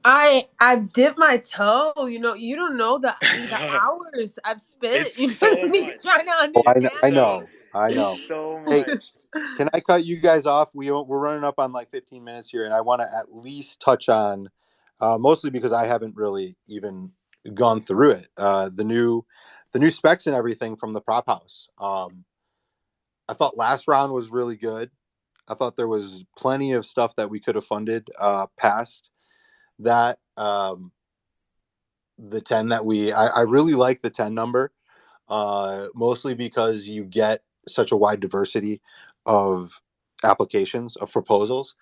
S4: I've dipped my toe. You don't know the hours I've spent.
S6: It's
S4: You know what
S6: so
S4: I mean?
S6: much.
S4: Trying to
S1: Oh, I,
S6: It's
S1: kn-
S4: understand
S1: I
S6: so
S1: know, I
S6: it's
S1: know.
S6: so
S1: Hey,
S6: much.
S1: can I cut you guys off? We're running up on like 15 minutes here, and I want to at least touch on, mostly because I haven't really even gone through it. The new specs and everything from the prop house. I thought last round was really good. I thought there was plenty of stuff that we could have funded past that. The 10 that I really like the 10 number, mostly because you get such a wide diversity of applications of proposals.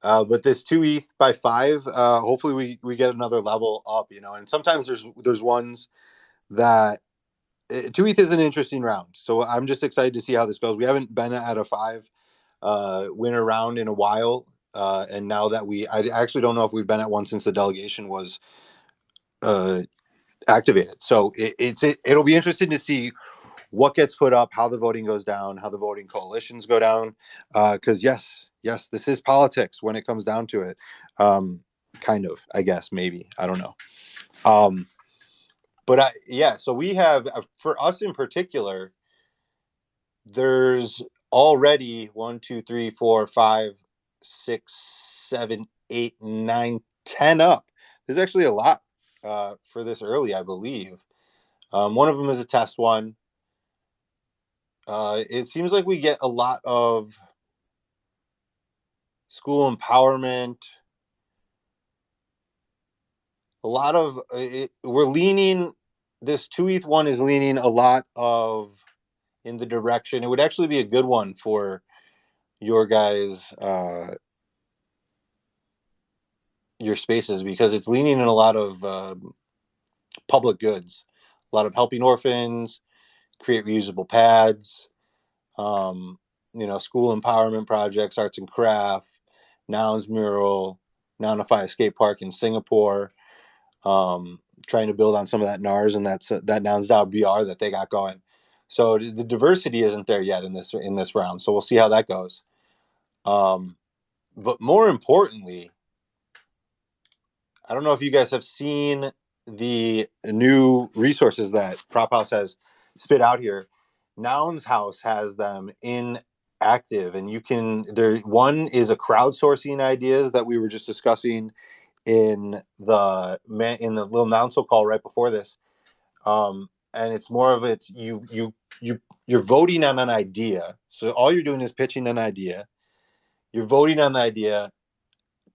S1: But this 2 ETH by 5, hopefully we get another level up, and sometimes there's ones that 2 ETH is an interesting round. So I'm just excited to see how this goes. We haven't been at a 5 winner round in a while. And now that I actually don't know if we've been at one since the delegation was uh, activated. So it'll be interesting to see what gets put up, how the voting goes down, how the voting coalitions go down. Because yes, this is politics when it comes down to it. Kind of, I guess, maybe, I don't know. But yeah, so we have, for us in particular, there's already 1, 2, 3, 4, 5, 6, 7, 8, 9, 10 up. There's actually a lot for this early, I believe. One of them is a test one. It seems like we get a lot of school empowerment. A lot of we're leaning. This 2 ETH one is leaning a lot of in the direction. It would actually be a good one for your guys, your spaces, because it's leaning in a lot of public goods, a lot of helping orphans, create reusable pads, um, school empowerment projects, arts and craft, Nouns mural, Nounify a skate park in Singapore, trying to build on some of that NARS and that Nouns.br that they got going. So the diversity isn't there yet in this round. So we'll see how that goes. But more importantly, I don't know if you guys have seen the new resources that Prop House has spit out here. Nouns House has them in active, and you can there one is a crowdsourcing ideas that we were just discussing in the little Nounsel call right before this. and it's more of it's you're voting on an idea. So all you're doing is pitching an idea. You're voting on the idea.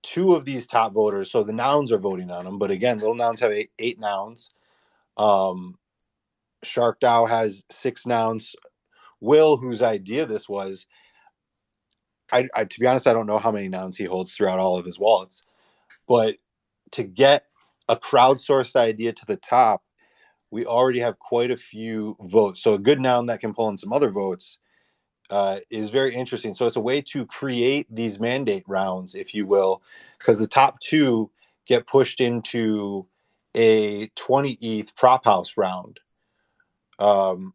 S1: Two of these top voters, so the nouns are voting on them. But again, little nouns have eight nouns. Shark DAO has 6 nouns. Will, whose idea this was, I to be honest, I don't know how many nouns he holds throughout all of his wallets. But to get a crowdsourced idea to the top, we already have quite a few votes. So a good noun that can pull in some other votes is very interesting. So it's a way to create these mandate rounds, if you will, because the top 2 get pushed into a 20 ETH prop house round. So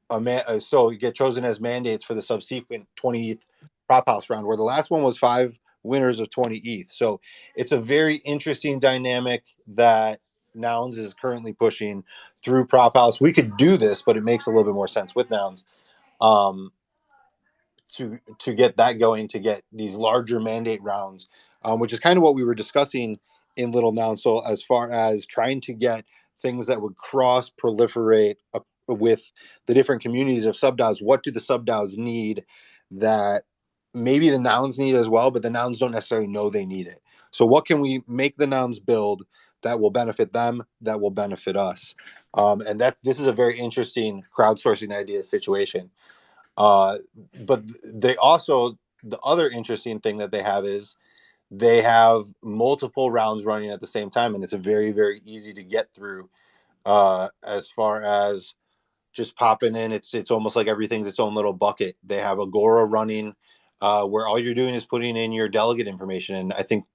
S1: you get chosen as mandates for the subsequent 20 ETH prop house round, where the last one was 5 winners of 20 ETH. So it's a very interesting dynamic that Nouns is currently pushing through prop house. We could do this, but it makes a little bit more sense with Nouns. To get that going, to get these larger mandate rounds, which is kind of what we were discussing in Little Noun. So as far as trying to get things that would cross proliferate with the different communities of subDAOs, what do the subDAOs need that maybe the nouns need as well, but the nouns don't necessarily know they need it? So what can we make the nouns build that will benefit them, that will benefit us? And that this is a very interesting crowdsourcing idea situation. But they also, the other interesting thing that they have is they have multiple rounds running at the same time, and it's a very, very easy to get through. As far as just popping in, it's almost like everything's its own little bucket. They have Agora running, where all you're doing is putting in your delegate information, and I think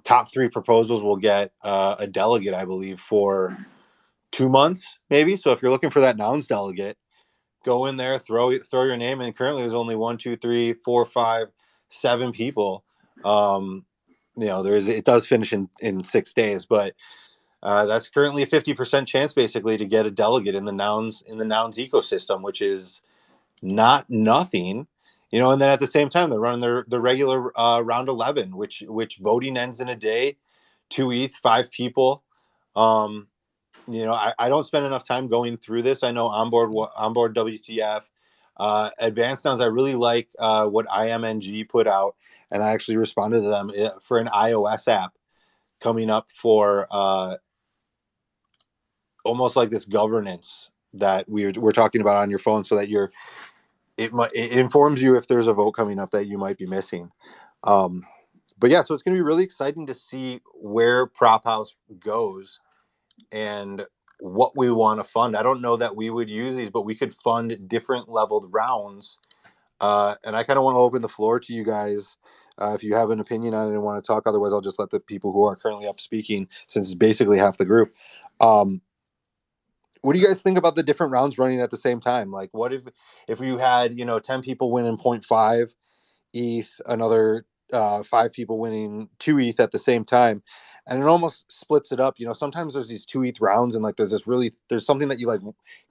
S1: top 3 proposals will get a delegate, I believe, for 2 months, maybe. So if you're looking for that nouns delegate, go in there, throw your name in. Currently, there's only 1, 2, 3, 4, 5, 7 people. It does finish in 6 days, but that's currently a 50% chance, basically, to get a delegate in the nouns ecosystem, which is not nothing. And then at the same time, they're running the regular round 11, which voting ends in a day, 2 ETH, 5 people. I don't spend enough time going through this. I know onboard WTF, advanced nouns. I really like what IMNG put out, and I actually responded to them for an iOS app coming up for almost like this governance that we're talking about on your phone, so that it informs you if there's a vote coming up that you might be missing. But yeah, so it's going to be really exciting to see where Prop House goes and what we want to fund. I don't know that we would use these, but we could fund different leveled rounds. And I kind of want to open the floor to you guys. If you have an opinion on it and want to talk, otherwise I'll just let the people who are currently up speaking, since it's basically half the group. What do you guys think about the different rounds running at the same time? Like, what if you had 10 people winning 0.5 ETH, another 5 people winning 2 ETH at the same time, and it almost splits it up. Sometimes there's these 2 ETH rounds, and like there's something that you like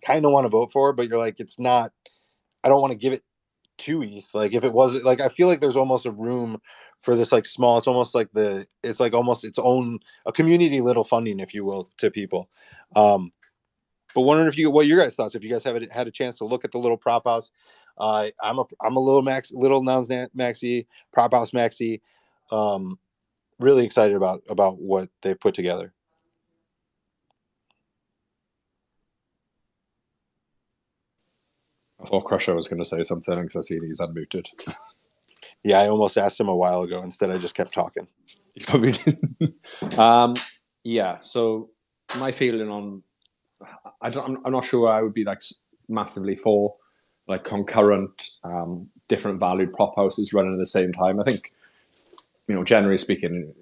S1: kind of want to vote for, but you're like, it's not. I don't want to give it 2 ETH. Like if it was like, I feel like there's almost a room for this like small. It's almost like it's like almost its own a community little funding, if you will, to people. But wondering what your guys' thoughts, if you guys have had a chance to look at the little prop house. I'm a little nouns maxi, prop house maxi. Really excited about what they've put together.
S5: I thought Crusher was going to say something because I see he's unmuted.
S1: Yeah, I almost asked him a while ago. Instead, I just kept talking.
S5: He's probably. Yeah. So my feeling on, I'm not sure I would be like massively for like concurrent, different valued prop houses running at the same time. I think, generally speaking,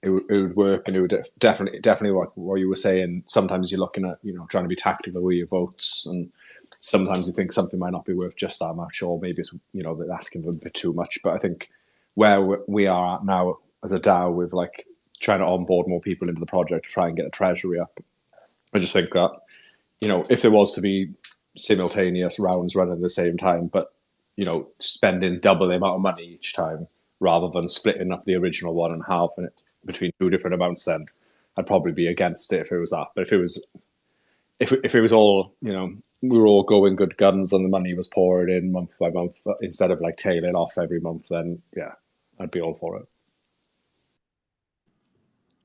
S5: it would work, and it would definitely work. What you were saying, sometimes you're looking at, trying to be tactical with your votes, and sometimes you think something might not be worth just that much, or maybe it's, asking for a bit too much. But I think where we are at now as a DAO, with like trying to onboard more people into the project to try and get the treasury up, I just think that, if there was to be simultaneous rounds running at the same time, but, spending double the amount of money each time, rather than splitting up the original one and halving it between 2 different amounts, then I'd probably be against it if it was that. But if it was if it was all, we were all going good guns and the money was poured in month by month instead of like tailing off every month, then yeah, I'd be all for it.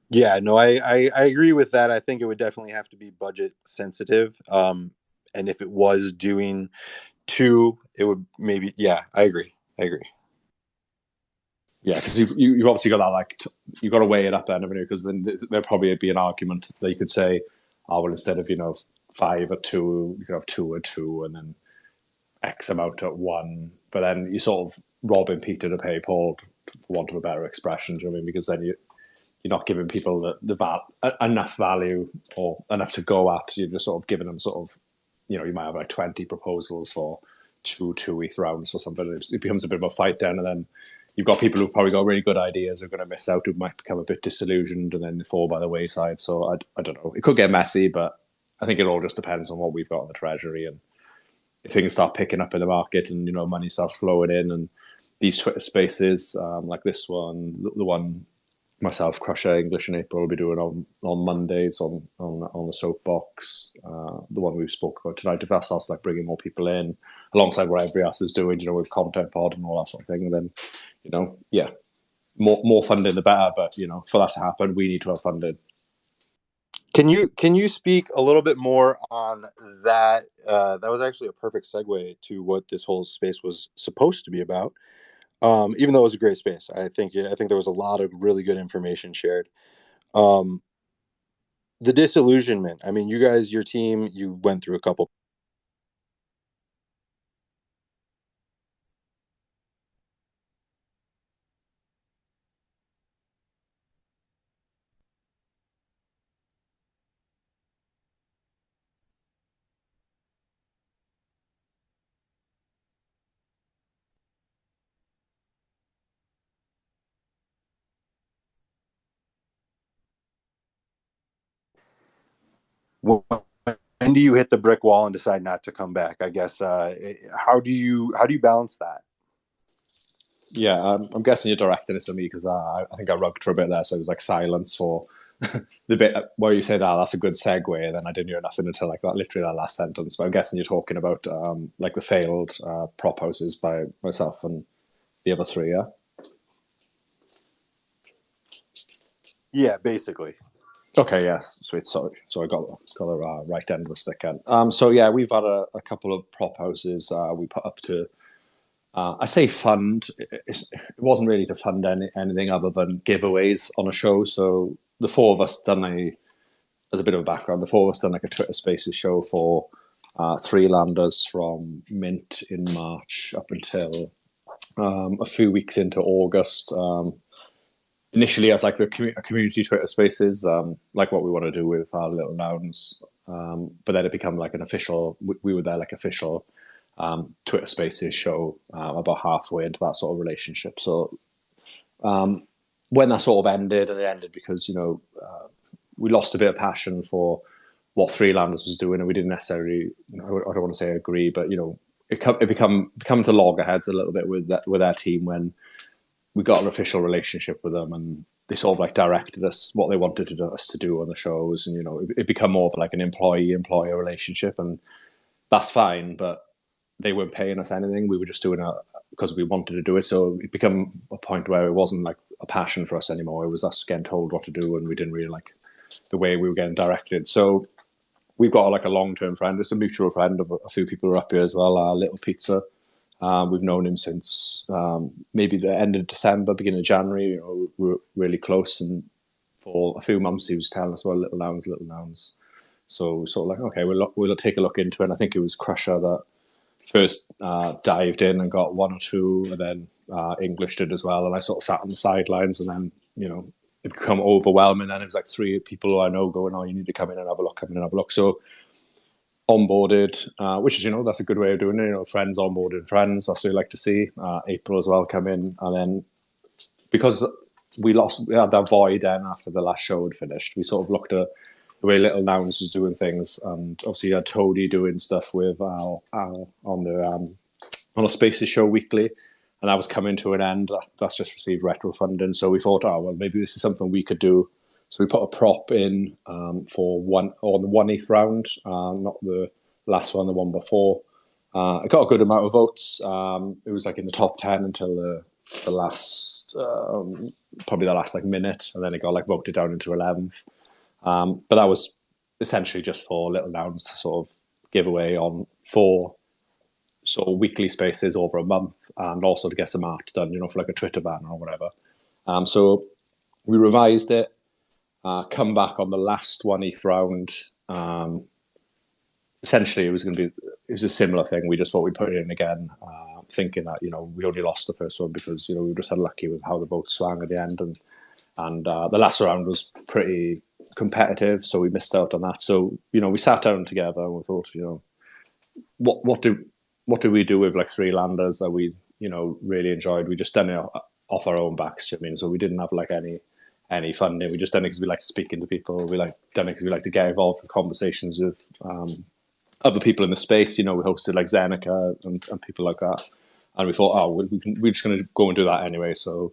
S1: Yeah, no, I agree with that. I think it would definitely have to be budget sensitive. And if it was doing two, it would maybe, yeah, I agree. I agree.
S5: Yeah, because you've obviously got that, like, you've got to weigh it up then, haven't you? Because then there'd probably be an argument that you could say, oh, well, instead of, 5 or 2, you could have 2 or 2 and then X amount at 1. But then you sort of robbing Peter to pay Paul, for want of a better expression, do you know what I mean? Because then you're not giving people enough value or enough to go at. You're just sort of giving them sort of, you might have like 20 proposals for 2 ETH rounds or something. It becomes a bit of a fight then, and then you've got people who've probably got really good ideas who are going to miss out, who might become a bit disillusioned and then they fall by the wayside. So I don't know. It could get messy, but I think it all just depends on what we've got in the treasury, and if things start picking up in the market and money starts flowing in, and these Twitter spaces like this one, the one myself, Crusher English in April, will be doing on Mondays on the Soapbox, the one we've spoke about tonight. If that starts like bringing more people in alongside what everybody else is doing, with content pod and all that sort of thing, then yeah, more funding the better. But for that to happen, we need to have funding.
S1: Can you speak a little bit more on that? That was actually a perfect segue to what this whole space was supposed to be about. Even though it was a great space, I think there was a lot of really good information shared. Um, the disillusionment. I mean, you guys, your team, you went through a couple. When do you hit the brick wall and decide not to come back? I guess. How do you balance that?
S5: Yeah, I'm guessing you're directing this at me because I think I rugged for a bit there, so it was like silence for the bit where you say that. That's a good segue, and then I didn't hear nothing until like that, literally that last sentence. But I'm guessing you're talking about like the failed prop houses by myself and the other three. Yeah.
S1: Yeah, basically.
S5: Okay. Yes. Sweet. Sorry. So I got the right end of the stick in. So yeah, we've had a couple of prop houses we put up to. I say fund. It wasn't really to fund anything other than giveaways on a show. So the four of us done as a bit of a background, the four of us done like a Twitter Spaces show for three landers from Mint in March up until a few weeks into August. Initially, as like a community Twitter Spaces, like what we want to do with our little nouns. But then it became like an official. We were there like official Twitter Spaces show about halfway into that sort of relationship. So when that sort of ended, and it ended because we lost a bit of passion for what Freelanders was doing, and we didn't necessarily, I don't want to say agree, but it become to loggerheads a little bit with our team when we got an official relationship with them, and they sort of like directed us what they wanted us to do on the shows, and it become more of like an employee-employer relationship, and that's fine, but they weren't paying us anything. We were just doing it because we wanted to do it. So it became a point where it wasn't like a passion for us anymore. It was us getting told what to do, and we didn't really like the way we were getting directed. So we've got like a long-term friend. It's a mutual friend of a few people who are up here as well. Little Pizza. We've known him since maybe the end of December, beginning of January. We were really close, and for a few months he was telling us about little nouns. So sort of like, okay, we'll take a look into it. And I think it was Crusher that first dived in and got 1 or 2, and then English did as well. And I sort of sat on the sidelines, and then it become overwhelming. And it was like 3 people who I know going, "Oh, you need to come in and have a look, come in and have a look." So onboarded, which is that's a good way of doing it. Friends onboarded friends. That's what we like to see. April as well come in, and then because we had that void then after the last show had finished, we sort of looked at the way Little Nouns was doing things, and obviously you had Toadie doing stuff with Al on a Spaces show weekly, and that was coming to an end. That's just received retro funding, so we thought, oh well, maybe this is something we could do So we put a prop in for one on the 1/8 round, not the last one, the one before. It got a good amount of votes. It was like in the top 10 until the last, probably the last like minute, and then it got like voted down into 11th. But that was essentially just for little nouns to sort of give away on 4 sort of weekly spaces over a month, and also to get some art done, for like a Twitter banner or whatever. So we revised it, come back on the last 1/8 round. Essentially, it was a similar thing. We just thought we'd put it in again, thinking that we only lost the first one because we were just unlucky with how the vote swung at the end, and the last round was pretty competitive, so we missed out on that. So we sat down together and we thought, what do we do with like 3 landers that we really enjoyed? We just done it off our own backs. So we didn't have like any funding. We just done it because we like speaking to people. We like done it because we like to get involved in conversations with other people in the space. We hosted like Zeneca and people like that, and we thought, we're just going to go and do that anyway. So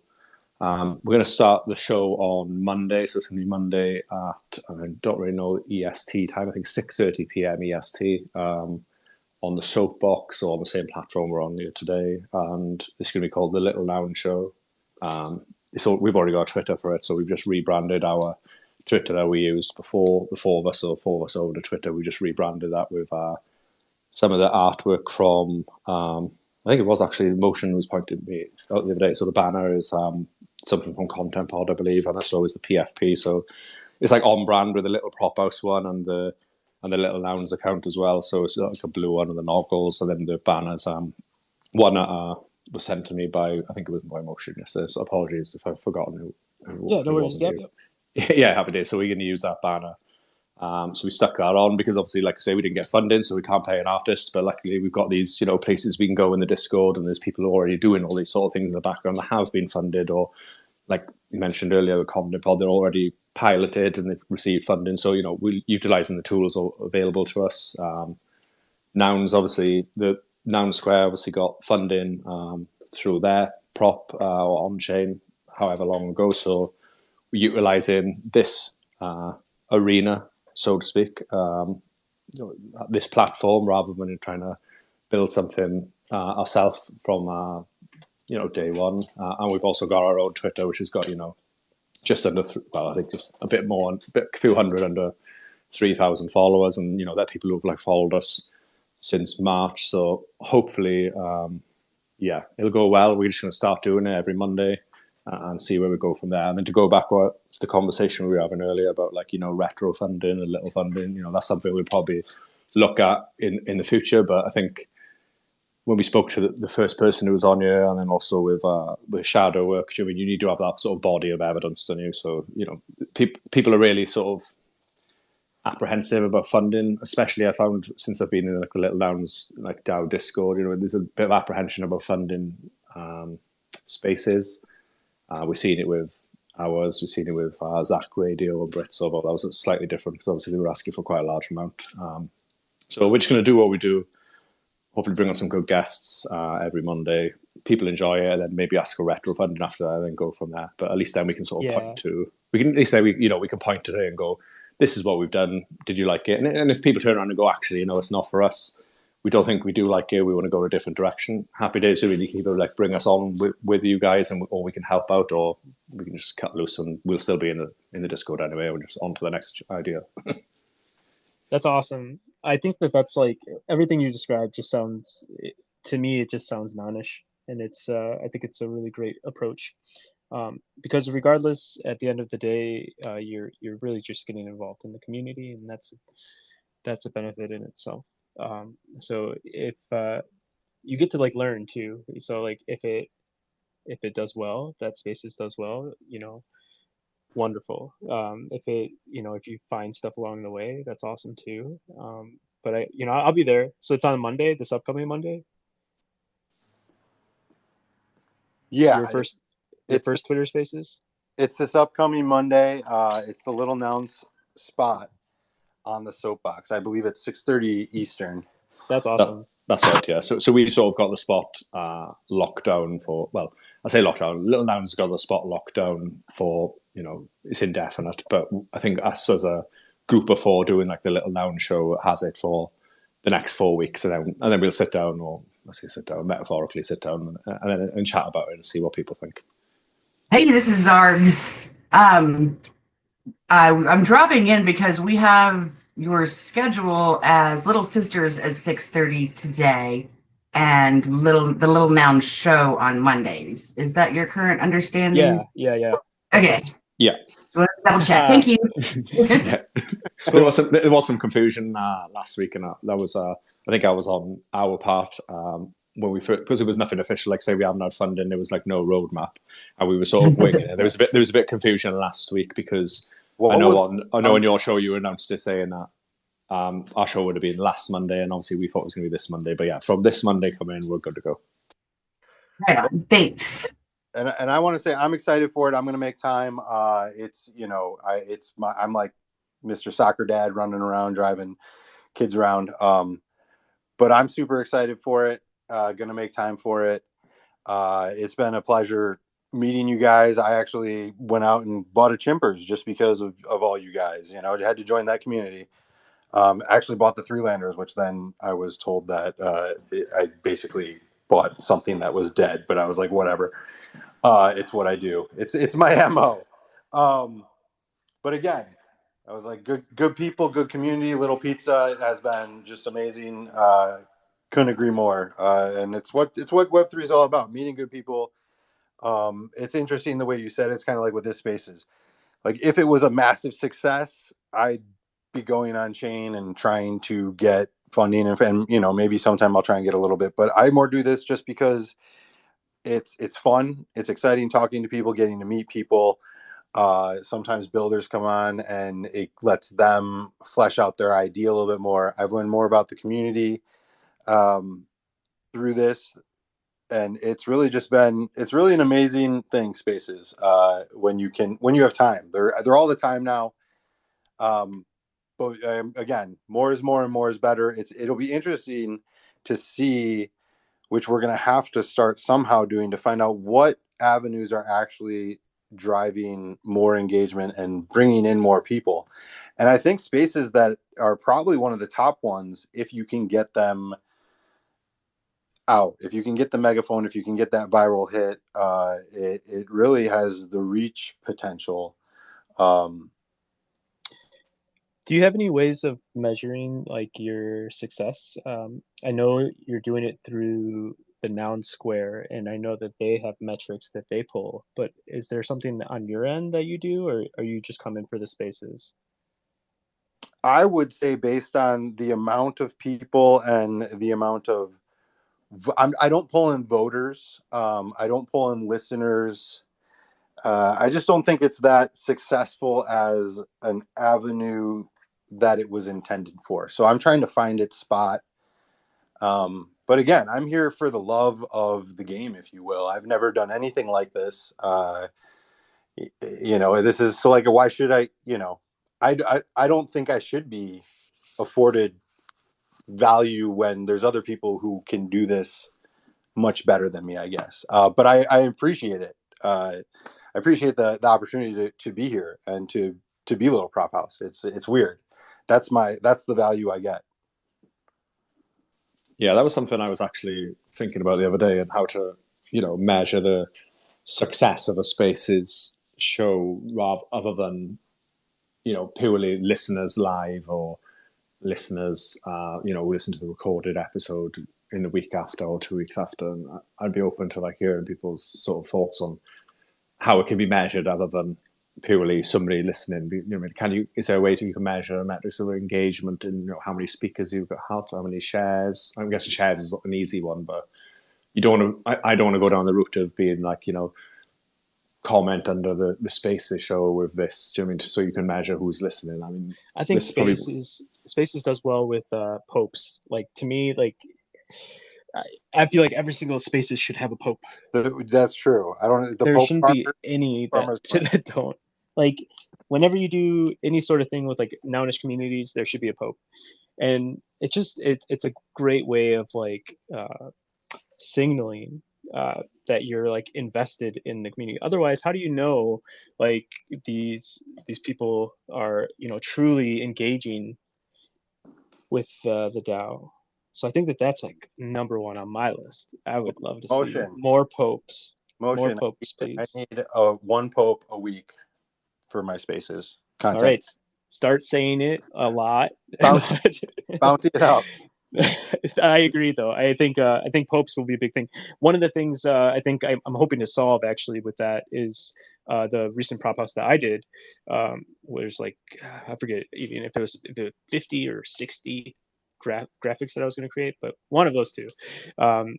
S5: we're going to start the show on Monday. So it's going to be Monday at, I don't really know EST time. I think 6:30 p.m. EST on the Soapbox, or on the same platform we're on here today. And it's going to be called the Little Noun Show. We've already got a Twitter for it, so we've just rebranded our Twitter that we used before, the 4 of us, or 4 of us over to Twitter. We just rebranded that with some of the artwork from, I think it was actually, Motion was pointing me out the other day. So the banner is something from Content Pod, I believe, and so is the PFP. So it's like on brand with a little prop house one and the Little Nouns account as well. So it's like a blue one with the noggles, and then the banners. One was sent to me by, I think it was by Motion yesterday. So apologies if I've forgotten who
S7: Yeah, no worries. Yep.
S5: Yeah, happy days. So we're going to use that banner. So we stuck that on because obviously, like I say, we didn't get funding, so we can't pay an artist. But luckily, we've got these, places we can go in the Discord, and there's people who are already doing all these sort of things in the background that have been funded, or like you mentioned earlier, with Content Pod, they're already piloted and they've received funding. So we're utilising the tools available to us. Nouns, obviously, the Noun Square obviously got funding through their prop or on chain, however long ago. So we're utilising this arena, so to speak, this platform, rather than trying to build something ourselves from day one. And we've also got our own Twitter, which has got just under I think just a bit more, a few hundred under 3,000 followers, and they're people who've like followed us since March. So hopefully, it'll go well. We're just going to start doing it every Monday and see where we go from there. And then to go back to the conversation we were having earlier about retro funding and little funding, that's something we'll probably look at in the future. But I think when we spoke to the first person who was on here, and then also with shadow work, you need to have that sort of body of evidence, don't you? So people are really sort of apprehensive about funding, especially I found since I've been in like the Little Nouns like DAO Discord. There's a bit of apprehension about funding spaces. We've seen it with ours. We've seen it with Zach Radio and Brits. Although that was slightly different because obviously they were asking for quite a large amount. So we're just going to do what we do. Hopefully bring on some good guests every Monday. People enjoy it, and then maybe ask for retro funding after that, and then go from there. But at least then we can sort of point to. We can at least say we can point to it and go, this is what we've done. Did you like it? And if people turn around and go, actually, it's not for us. We don't think we do like it. We want to go in a different direction. Happy days to really keep it, like bring us on with you guys, or we can help out, or we can just cut loose and we'll still be in the Discord anyway. We're just on to the next idea.
S7: That's awesome. I think that's like everything you described just sounds, to me, it just sounds nounish, and it's I think it's a really great approach. Because regardless, at the end of the day, you're really just getting involved in the community, and that's a benefit in itself. So if you get to like learn too, so like if it does well, that spaces does well, wonderful. If you find stuff along the way, that's awesome too. But I'll be there. So it's on Monday, this upcoming Monday.
S1: Yeah,
S7: Your first Twitter Spaces.
S1: It's this upcoming Monday. It's the Little Nouns spot on the Soapbox. I believe it's 6:30 Eastern.
S7: That's awesome.
S5: That's right, yeah. So we sort of got the spot locked down for, well, I say lockdown. Little Nouns got the spot locked down for it's indefinite. But I think us as a group of four doing like the little Noun show has it for the next 4 weeks, and then we'll sit down, or I say sit down, metaphorically sit down, and chat about it and see what people think.
S8: Hey, this is Zargs. I'm dropping in because we have your schedule as Little Sisters at 6:30 today, and the Little Noun show on Mondays. Is that your current understanding?
S7: Yeah.
S8: Okay.
S5: Yeah.
S8: Double check. Thank you.
S5: Yeah. There was some confusion last week, and that was I think I was on our part when we first, because it was nothing official. Like say we haven't had funding, there was like no roadmap, and we were sort of winging it. There was a bit of confusion last week because I know on your show you announced it saying that our show would have been last Monday, and obviously we thought it was going to be this Monday. But yeah, from this Monday coming, we're good to go.
S8: Right on. Thanks.
S1: And I want to say I'm excited for it. I'm going to make time. I'm like Mr. Soccer Dad running around driving kids around. But I'm super excited for it. Going to make time for it. It's been a pleasure meeting you guys. I actually went out and bought a Chimpers just because of all you guys. I had to join that community. Actually bought the Three-Landers, which then I was told that I basically bought something that was dead. But I was like, whatever. It's what I do. It's my MO. But again, I was like, good people, good community. Little Pizza has been just amazing. Couldn't agree more. And it's what Web3 is all about: meeting good people. It's interesting the way you said it. It's kind of like with this Spaces. Like if it was a massive success, I'd be going on chain and trying to get funding, and maybe sometime I'll try and get a little bit. But I more do this just because it's fun. It's exciting talking to people, getting to meet people. Sometimes builders come on and it lets them flesh out their idea a little bit more. I've learned more about the community through this, and it's really an amazing thing. Spaces when you have time. They're all the time now. But again, more is more and more is better. It'll be interesting to see, which we're going to have to start somehow doing, to find out what avenues are actually driving more engagement and bringing in more people. And I think Spaces that are probably one of the top ones, if you can get them out, if you can get the megaphone, if you can get that viral hit, it really has the reach potential.
S7: Do you have any ways of measuring like your success? I know you're doing it through the Noun Square, and I know that they have metrics that they pull. But is there something on your end that you do, or are you just coming for the Spaces?
S1: I would say based on the amount of people and the amount of I don't pull in voters. I don't pull in listeners. I just don't think it's that successful as an avenue that it was intended for. So I'm trying to find its spot. But again, I'm here for the love of the game, if you will. I've never done anything like this. This is so like, why should I, I don't think I should be afforded value when there's other people who can do this much better than me, I guess. But I appreciate it. I appreciate the opportunity to be here and to be Little Prop House. It's weird. That's the value I get.
S5: Yeah, that was something I was actually thinking about the other day, and how to, measure the success of a Spaces show other than, purely listeners live, or listeners, listen to the recorded episode in the week after or 2 weeks after. And I'd be open to like hearing people's sort of thoughts on how it can be measured other than purely somebody listening. Is there a way you can measure metrics of engagement and how many speakers you've got, how many shares? I'm guessing shares is an easy one, but you don't want to. I don't want to go down the route of being like, comment under the Spaces show with this. Do you know what I mean? So you can measure who's listening. I mean,
S7: I think
S5: Spaces
S7: Spaces does well with popes. Like to me, like I feel like every single Spaces should have a pope.
S1: That's true. I don't.
S7: There shouldn't be any that don't. Like whenever you do any sort of thing with like Nounish communities, there should be a pope, and it's a great way of like signaling that you're like invested in the community. Otherwise, how do you know like these people are truly engaging with the DAO? So I think that's like number one on my list. I would love to see
S1: Motion,
S7: more popes, more
S1: motion.
S7: popes,
S1: I
S7: please.
S1: need one pope a week for my spaces
S7: All
S1: content.
S7: right, start saying it a lot.
S1: Bounty, bounty it up.
S7: I agree, though. I think popes will be a big thing. One of the things I think I'm hoping to solve actually with that is the recent prop house that I did, was like I forget even if it was 50 or 60 graphics that I was going to create, but one of those two. Um,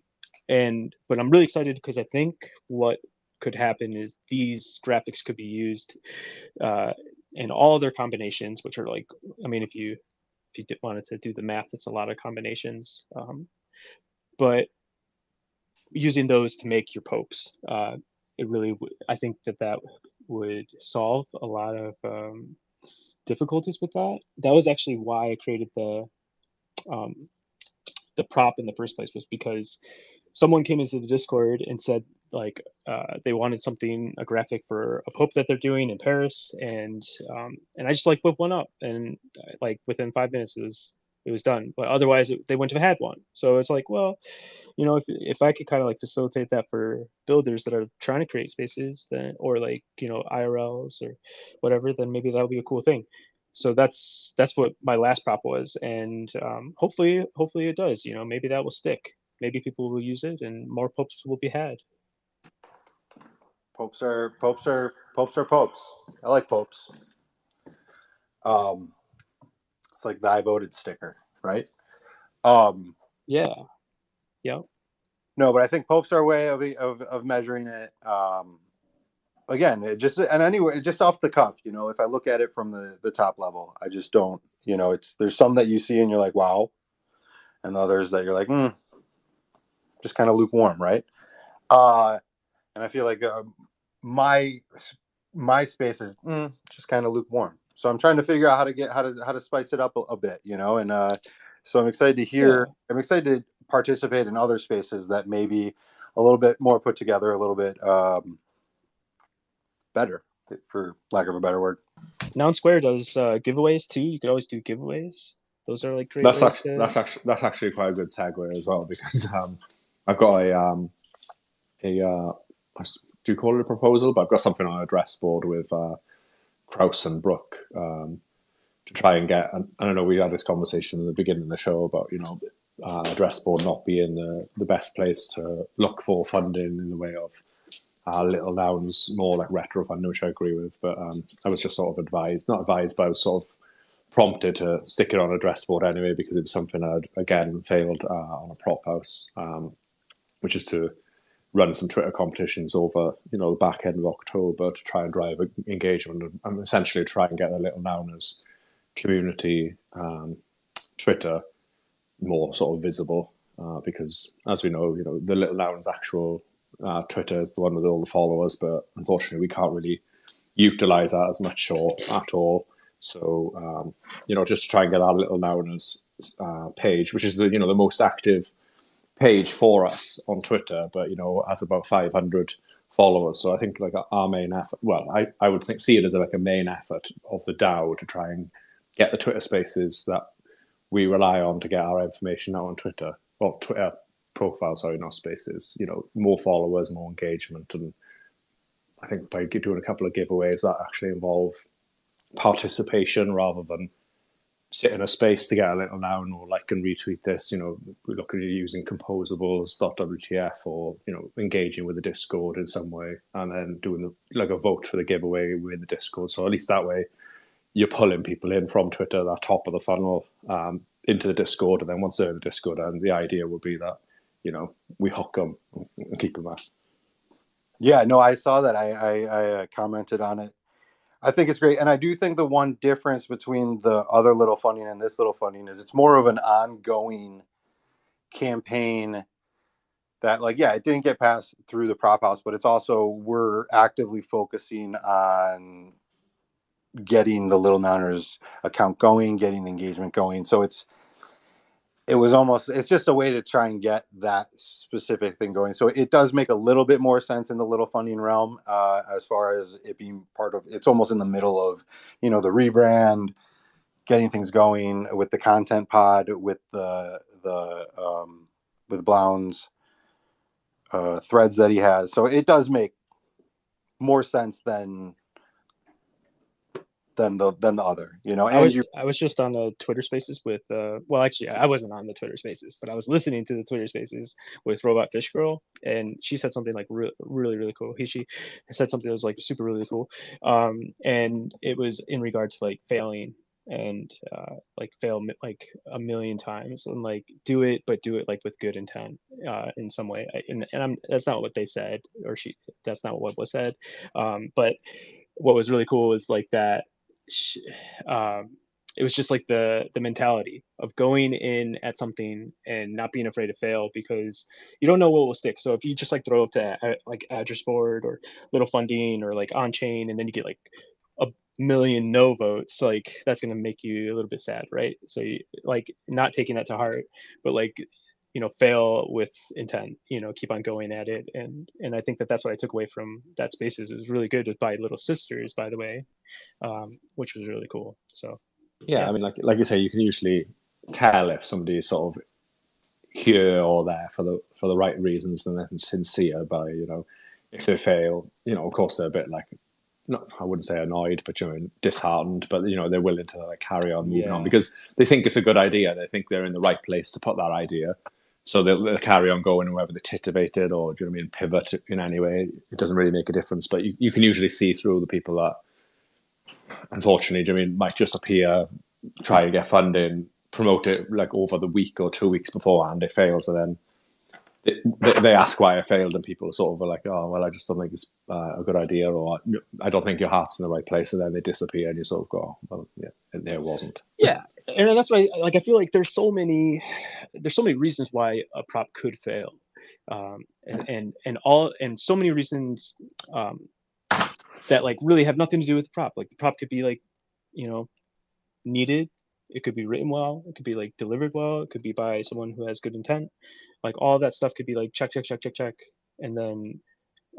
S7: but I'm really excited because I think what could happen is these graphics could be used uh, in all their combinations, which are like, I mean, if you wanted to do the math, it's a lot of combinations. But using those to make your popes, it really, I think that would solve a lot of difficulties with that. That was actually why I created um, the prop in the first place, was because someone came into the Discord and said like they wanted something, a graphic for a pope that they're doing in Paris, and I just like whipped one up, and like within 5 minutes it was done. But otherwise they wouldn't have had one. So it's like, well, if I could kind of like facilitate that for builders that are trying to create spaces, then, or like IRLs or whatever, then maybe that would be a cool thing. So that's what my last prop was, and hopefully it does. Maybe that will stick. Maybe people will use it, and more popes will be had.
S1: Popes are popes are popes are popes. I like popes. Um, it's like the I voted sticker, right? Um,
S7: Yeah, yeah,
S1: no, but I think popes are a way of measuring it. Again, it just and anyway, just off the cuff, if I look at it from the top level, I just don't, there's some that you see and you're like, wow, and others that you're like, just kind of lukewarm, right? And I feel like my my space is just kind of lukewarm. So I'm trying to figure out how to spice it up a bit, and so I'm excited to
S7: yeah.
S1: hear. I'm excited to participate in other spaces that may be a little bit more put together, a little bit better, for lack of a better word.
S7: Noun Square does giveaways too. You could always do giveaways. Those are like great
S5: That's
S7: ways
S5: actually
S7: to.
S5: that's actually quite a good segue as well, because I've got a do you call it a proposal? But I've got something on a address board with Kraus and Brooke, to try and get. And I don't know. We had this conversation in the beginning of the show about address board not being the best place to look for funding in the way of little nouns, more like retro funding, which I agree with. But I was just sort of not advised, but I was sort of prompted to stick it on a address board anyway, because it was something I'd again failed on a prop house, which is to run some Twitter competitions over the back end of October to try and drive engagement and essentially try and get a little Nouners community Twitter more sort of visible, because as we know, the little Noun's actual Twitter is the one with all the followers, but unfortunately we can't really utilize that as much or at all. So just to try and get our little Nouners page, which is the most active page for us on Twitter, but has about 500 followers. So I think like our main effort, well, I would see it as like a main effort of the DAO to try and get the Twitter spaces that we rely on to get our information out on Twitter, or Twitter profiles, sorry, not spaces, more followers, more engagement. And I think by doing a couple of giveaways that actually involve participation rather than sit in a space to get a little noun or like and retweet this, we look at using composables.wtf, or engaging with the Discord in some way, and then doing like a vote for the giveaway within the Discord. So at least that way you're pulling people in from Twitter, that top of the funnel, into the Discord, and then once they're in the Discord, and the idea would be that we hook them and keep them there.
S1: Yeah, no, I saw that. I commented on it. I think it's great. And I do think the one difference between the other little funding and this little funding is it's more of an ongoing campaign that, like, yeah, it didn't get passed through the prop house, but it's also, we're actively focusing on getting the Little Nouners account going, getting engagement going. So it was almost, it's just a way to try and get that specific thing going. So it does make a little bit more sense in the little funding realm, as far as it being part of, it's almost in the middle of, the rebrand, getting things going with the content pod, with with Bloun's threads that he has. So it does make more sense than the other,
S7: I was just on the Twitter Spaces with well, actually I wasn't on the Twitter Spaces, but I was listening to the Twitter Spaces with Robot Fish Girl, and she said something like really cool. She said something that was like super really cool, and it was in regard to like failing and like fail like a million times and like do it, but do it like with good intent in some way. And that's not what they said, or that's not what was said, but what was really cool was like that um, it was just like the mentality of going in at something and not being afraid to fail because you don't know what will stick. So if you just like throw up to like address board or little funding or like on chain and then you get like a million no votes, like that's going to make you a little bit sad, right? So like not taking that to heart, but like fail with intent, keep on going at it. And I think that that's what I took away from that Spaces. It was really good by Little Sisters, by the way, which was really cool. So
S5: Yeah, I mean, like you say, you can usually tell if somebody is sort of here or there for the right reasons and then sincere. By if they fail, of course they're a bit like, not, I wouldn't say annoyed, but disheartened. But they're willing to like carry on moving on because they think it's a good idea. They think they're in the right place to put that idea. So they'll carry on going whether they titivate it or pivot in any way. It doesn't really make a difference. But you can usually see through the people that, unfortunately, might just appear, try and get funding, promote it like over the week or 2 weeks beforehand. It fails, and then they ask why I failed, and people sort of are like, "Oh, well, I just don't think it's a good idea," or "I don't think your heart's in the right place," and then they disappear, and you sort of go, oh, "Well, yeah, it wasn't."
S7: Yeah, and that's why, like, I feel like there's so many reasons why a prop could fail, and so many reasons that like really have nothing to do with the prop. Like the prop could be like, needed. It could be written well. It could be like delivered well. It could be by someone who has good intent. Like all that stuff could be like check, check, check, check, check, and then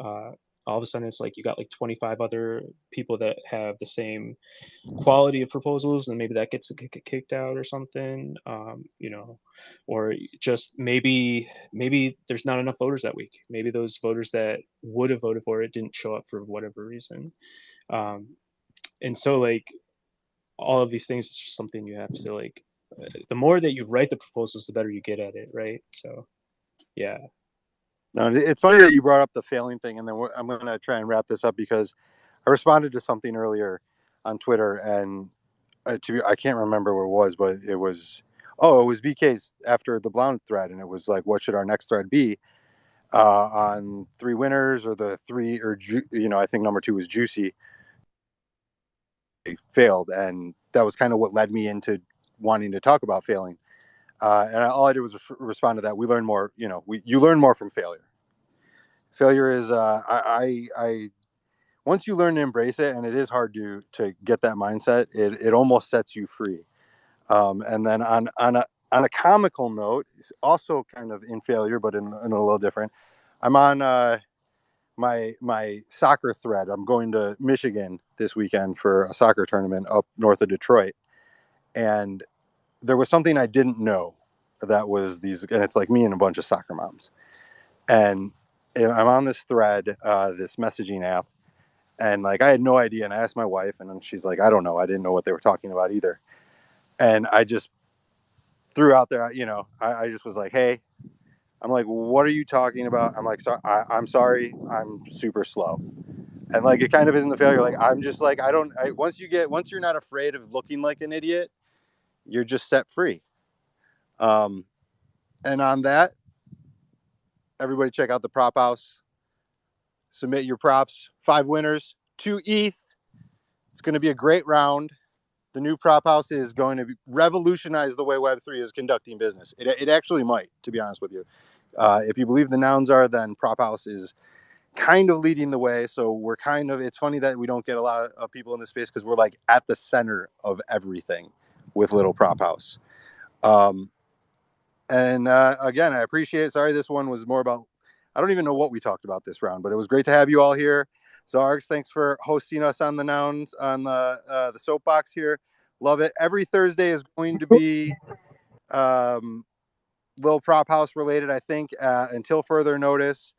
S7: uh, all of a sudden it's like you got like 25 other people that have the same quality of proposals, and maybe that gets kicked out or something, or just maybe there's not enough voters that week. Maybe those voters that would have voted for it didn't show up for whatever reason, and so like all of these things is just something you have to like. The more that you write the proposals, the better you get at it, right? So, yeah.
S1: No, it's funny that you brought up the failing thing, and then I'm going to try and wrap this up because I responded to something earlier on Twitter, and I can't remember what it was, but it was BK's after the Blount thread, and it was like, what should our next thread be on three winners or the three, or I think number 2 was Juicy. It failed, and that was kind of what led me into wanting to talk about failing. And all I did was respond to that. We learn more, you learn more from failure. Failure is, I once you learn to embrace it, and it is hard to get that mindset, it almost sets you free. And then on a comical note, it's also kind of in failure, but in a little different. I'm on my soccer thread. I'm going to Michigan this weekend for a soccer tournament up north of Detroit, and there was something I didn't know that was and it's like me and a bunch of soccer moms, and I'm on this thread, this messaging app, and like I had no idea, and I asked my wife, and then she's like, I don't know, I didn't know what they were talking about either, and I just threw out there, I just was like, hey, I'm like, what are you talking about? I'm like, I'm sorry, I'm super slow. And like, it kind of isn't the failure. Like, I'm just like, once you're not afraid of looking like an idiot, you're just set free. And on that, everybody check out the prop house, submit your props, 5 winners, 2 ETH. It's going to be a great round. The new prop house is going to revolutionize the way Web3 is conducting business. It actually might, to be honest with you. If you believe the nouns are, then prop house is kind of leading the way. So it's funny that we don't get a lot of people in this space because we're like at the center of everything with Little Prop House. And again, I appreciate it. Sorry, this one was more about, I don't even know what we talked about this round, but it was great to have you all here. Zargs, thanks for hosting us on the Nouns on the Soapbox here. Love it. Every Thursday is going to be little prop house related, I think, until further notice.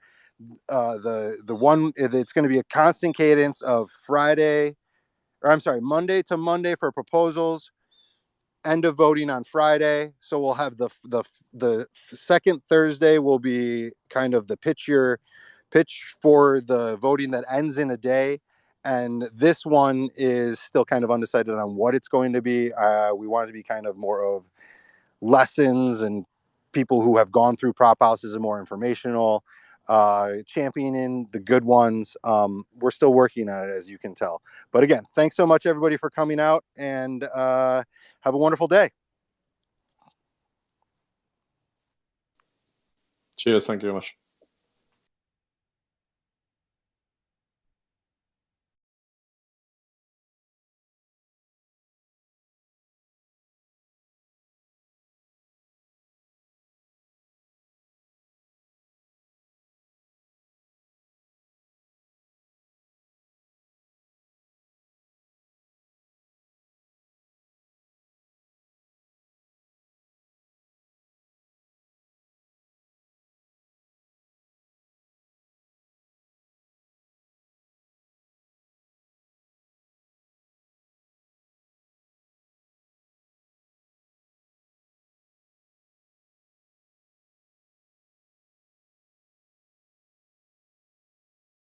S1: The one, it's going to be a constant cadence of Monday to Monday for proposals, end of voting on Friday. So we'll have the second Thursday will be kind of the pitch for the voting that ends in a day. And this one is still kind of undecided on what it's going to be. We want it to be kind of more of lessons and people who have gone through prop houses and more informational, championing the good ones. We're still working on it, as you can tell. But again, thanks so much, everybody, for coming out, and have a wonderful day.
S5: Cheers. Thank you very much.